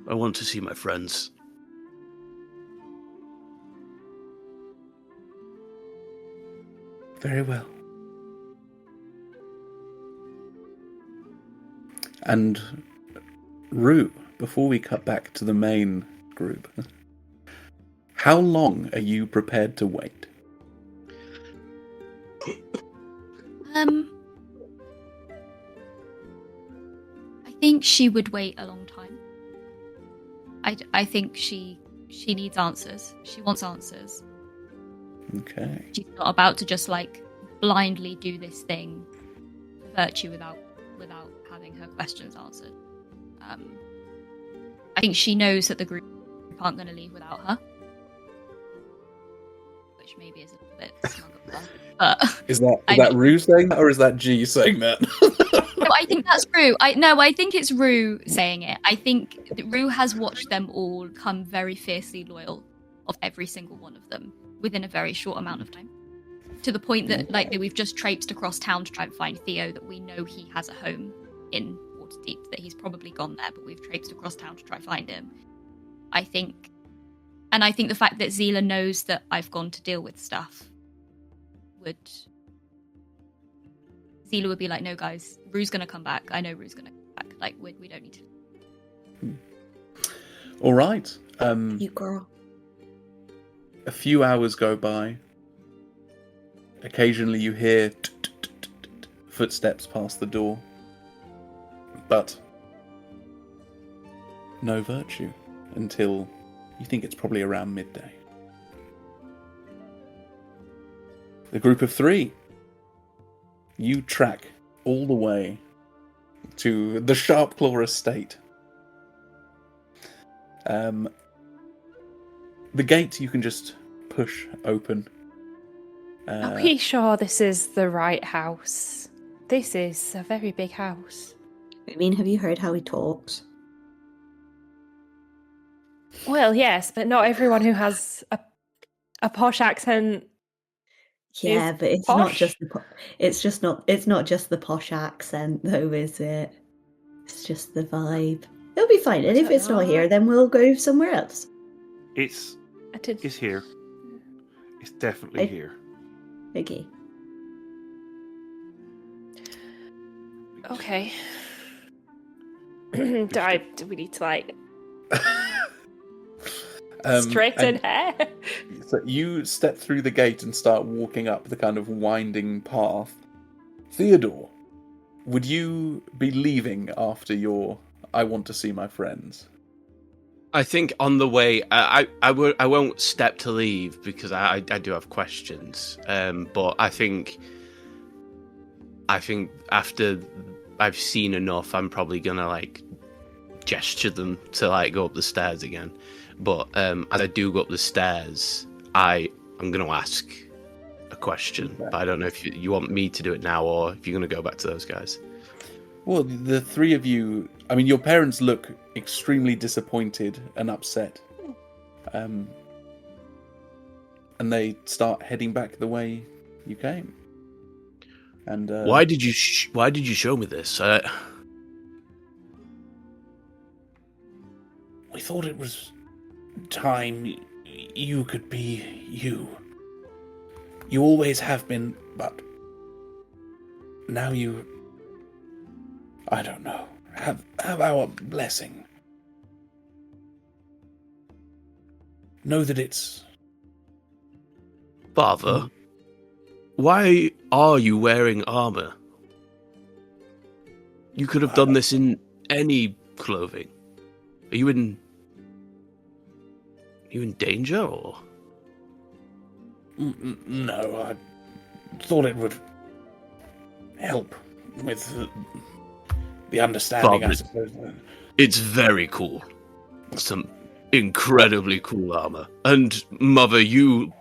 I want to see my friends. Very well. And Rue, before we cut back to the main group, how long are you prepared to wait? I think she would wait a long time. I think she needs answers. She wants answers. Okay. She's not about to just like blindly do this thing for virtue without having her questions answered. I think she knows that the group aren't going to leave without her, which maybe is a little bit smug of her. But Is that Rue saying that, or is that G saying that? no, I think that's Rue. I think it's Rue saying it. I think that Rue has watched them all come very fiercely loyal of every single one of them within a very short amount of time. To the point that we've just traipsed across town to try and find Theo, that we know he has a home in Waterdeep, that he's probably gone there, but we've traipsed across town to try and find him. I think the fact that Zila knows that I've gone to deal with stuff Zila would be like, no guys, Rue's gonna come back. I know Rue's gonna come back. Like, we don't need to. All right. You girl. A few hours go by. Occasionally you hear footsteps past the door. But no virtue until you think it's probably around midday. The group of three. You track all the way to the Sharpclaw estate. The gate you can just push open. Are we sure this is the right house? This is a very big house. I mean, have you heard how he talks? Well, yes, but not everyone who has a A posh accent. Yeah, Is but it's posh? not just it's not just the posh accent though, is it? It's just the vibe. It'll be fine. And if it's not here, then we'll go somewhere else. It's I did. here. It's definitely here. Okay. Okay. Do we need to like straighten hair? So you step through the gate and start walking up the kind of winding path. Theodore, would you be leaving after your I want to see my friends? I think on the way, I won't step to leave because I do have questions. But I think after I've seen enough, I'm probably gonna like gesture them to like go up the stairs again. But as I do go up the stairs, I'm gonna ask a question. But I don't know if you want me to do it now or if you're gonna go back to those guys. Well, the three of you, I mean, your parents look extremely disappointed and upset. And they start heading back the way you came. And Why did you show me this? We thought it was time you could be you. You always have been, but now you, I don't know, have our blessing. Know that it's... Father, why are you wearing armor? You could have done this in any clothing. Are you in danger, or? No, I thought it would help with the understanding, Father, I suppose. It's very cool. Some incredibly cool armor. And Mother, you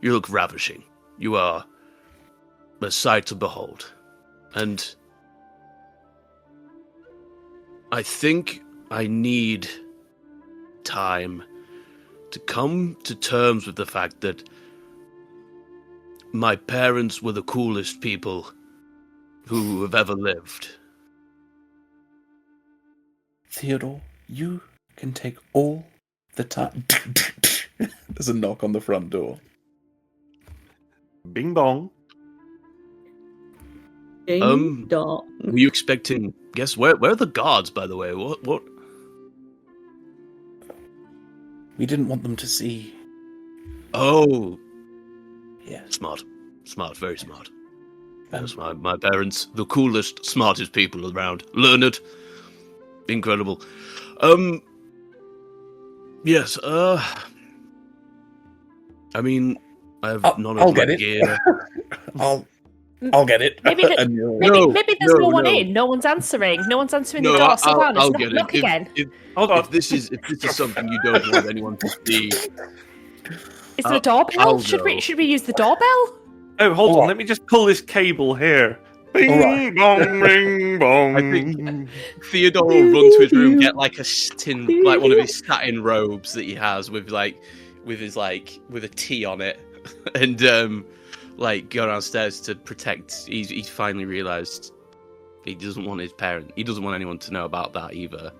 look ravishing. You are a sight to behold. And I think I need time to come to terms with the fact that my parents were the coolest people who have ever lived. Theodore, you can take all the time. There's a knock on the front door. Bing bong. Ding dong. Were you expecting? Guess where are the guards, by the way? What? We didn't want them to see. Oh, Yes. smart, very smart. Yes, my parents, the coolest, smartest people around. Learned, incredible. Yes. I mean, I have none I'll of get my it. gear. I'll get it. Maybe there's no one in. No one's answering. No one's answering the door. So I'll get knock it. again. If this is something you don't want anyone to see, Is there a doorbell? Should we use the doorbell? Oh, hold on. Let me just pull this cable here. Bing Alright. bong, bing bong. I think Theodore will run to his room, get like like one of his satin robes that he has with a T on it, and like go downstairs to protect. He's finally realised he doesn't want his parent. He doesn't want anyone to know about that either.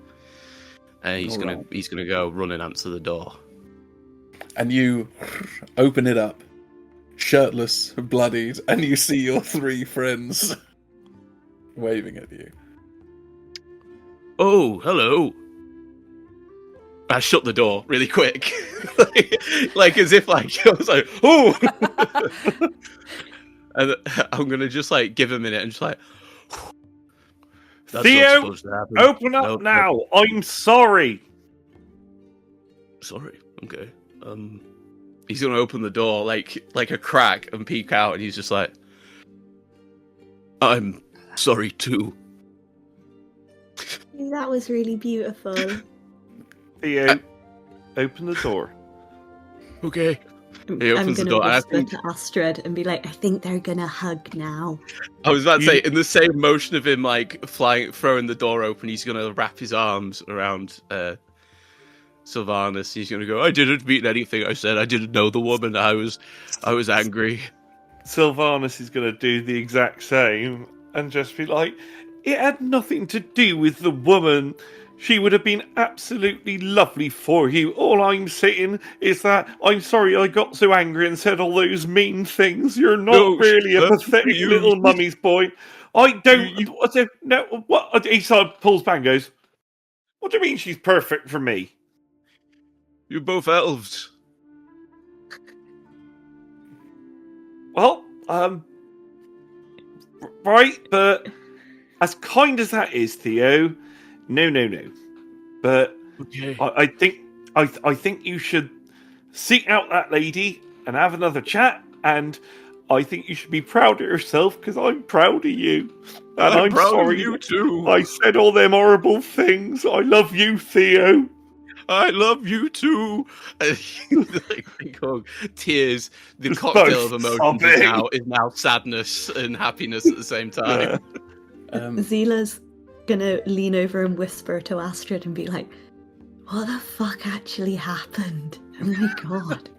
And he's gonna go run and answer the door. And you open it up, shirtless, bloodied, and you see your three friends waving at you. Oh, hello. I shut the door really quick, like as if like I was like, oh. And I'm gonna just like give a minute and just like. That's Theo, not supposed to happen. open up now. I'm sorry. Sorry. Okay. He's gonna open the door like a crack and peek out, and he's just like, "I'm sorry too." That was really beautiful. Theo, open the door. Okay. He I'm opens the gonna door, and I whisper think to Astryd and be like, I think they're gonna hug now. I was about to say, in the same motion of him like throwing the door open, he's gonna wrap his arms around Sylvanas. He's going to go, I didn't mean anything I said. I didn't know the woman. I was angry. Sylvanas is going to do the exact same and just be like, it had nothing to do with the woman. She would have been absolutely lovely for you. All I'm saying is that I'm sorry I got so angry and said all those mean things. You're not really a pathetic little mummy's boy. I don't... What? He pulls back and goes, what do you mean she's perfect for me? You're both elves. Well, right, but as kind as that is, Theo, no. But Okay. I think you should seek out that lady and have another chat, and I think you should be proud of yourself because I'm proud of you. And I'm proud sorry of you too. I said all them horrible things. I love you, Theo. I love you too. Tears. The cocktail of emotions is now sadness and happiness at the same time. Zila's gonna lean over and whisper to Astryd and be like, what the fuck actually happened? Oh my god.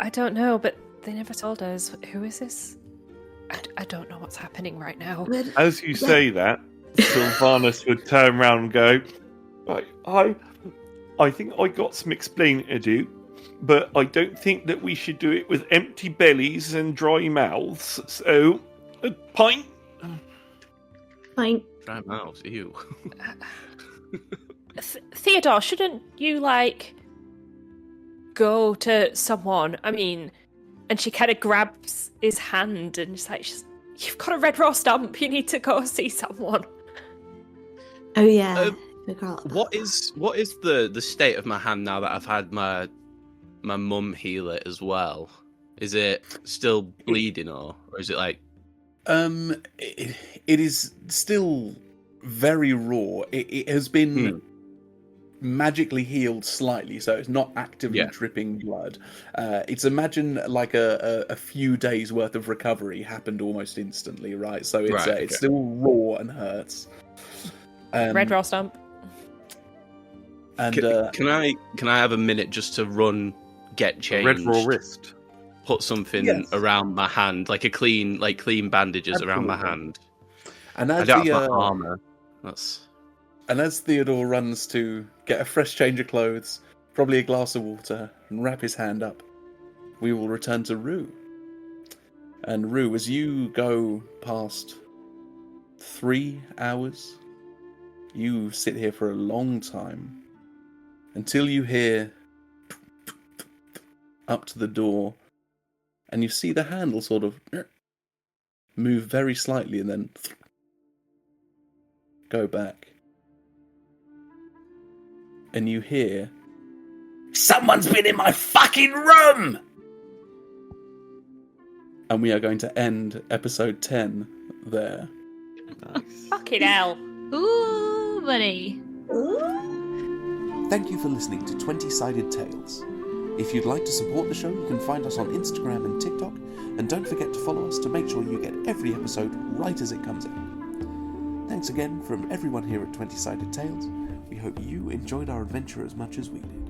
I don't know, but they never told us. Who is this? I don't know what's happening right now. As you say that, Sylvanas would turn around and go, I think I got some explaining to do, but I don't think that we should do it with empty bellies and dry mouths. So, a pint? Fine. Dry mouths, ew. Theodore, shouldn't you, go to someone? I mean, and she kind of grabs his hand and it's like, you've got a red raw stump, you need to go see someone. Oh yeah. Forgot about What is the state of my hand now that I've had my mum heal it as well? Is it still bleeding or is it like? It is still very raw. It has been magically healed slightly, so it's not actively dripping blood. It's imagine like a few days worth of recovery happened almost instantly, right? So it's it's still raw and hurts. Red raw stump. And can I have a minute just to run, get changed, Red raw wrist, put something around my hand, like clean bandages around my hand. And I as don't have my armor. And as Theodore runs to get a fresh change of clothes, probably a glass of water, and wrap his hand up, we will return to Rue. And Rue, as you go past 3 hours, you sit here for a long time until you hear up to the door, and you see the handle sort of move very slightly and then go back. And you hear, someone's been in my fucking room! And we are going to end episode 10 there. Nice. Fucking hell. Ooh, buddy. Thank you for listening to 20-Sided Tales. If you'd like to support the show, you can find us on Instagram and TikTok, and don't forget to follow us to make sure you get every episode right as it comes out. Thanks again from everyone here at 20-Sided Tales. We hope you enjoyed our adventure as much as we did.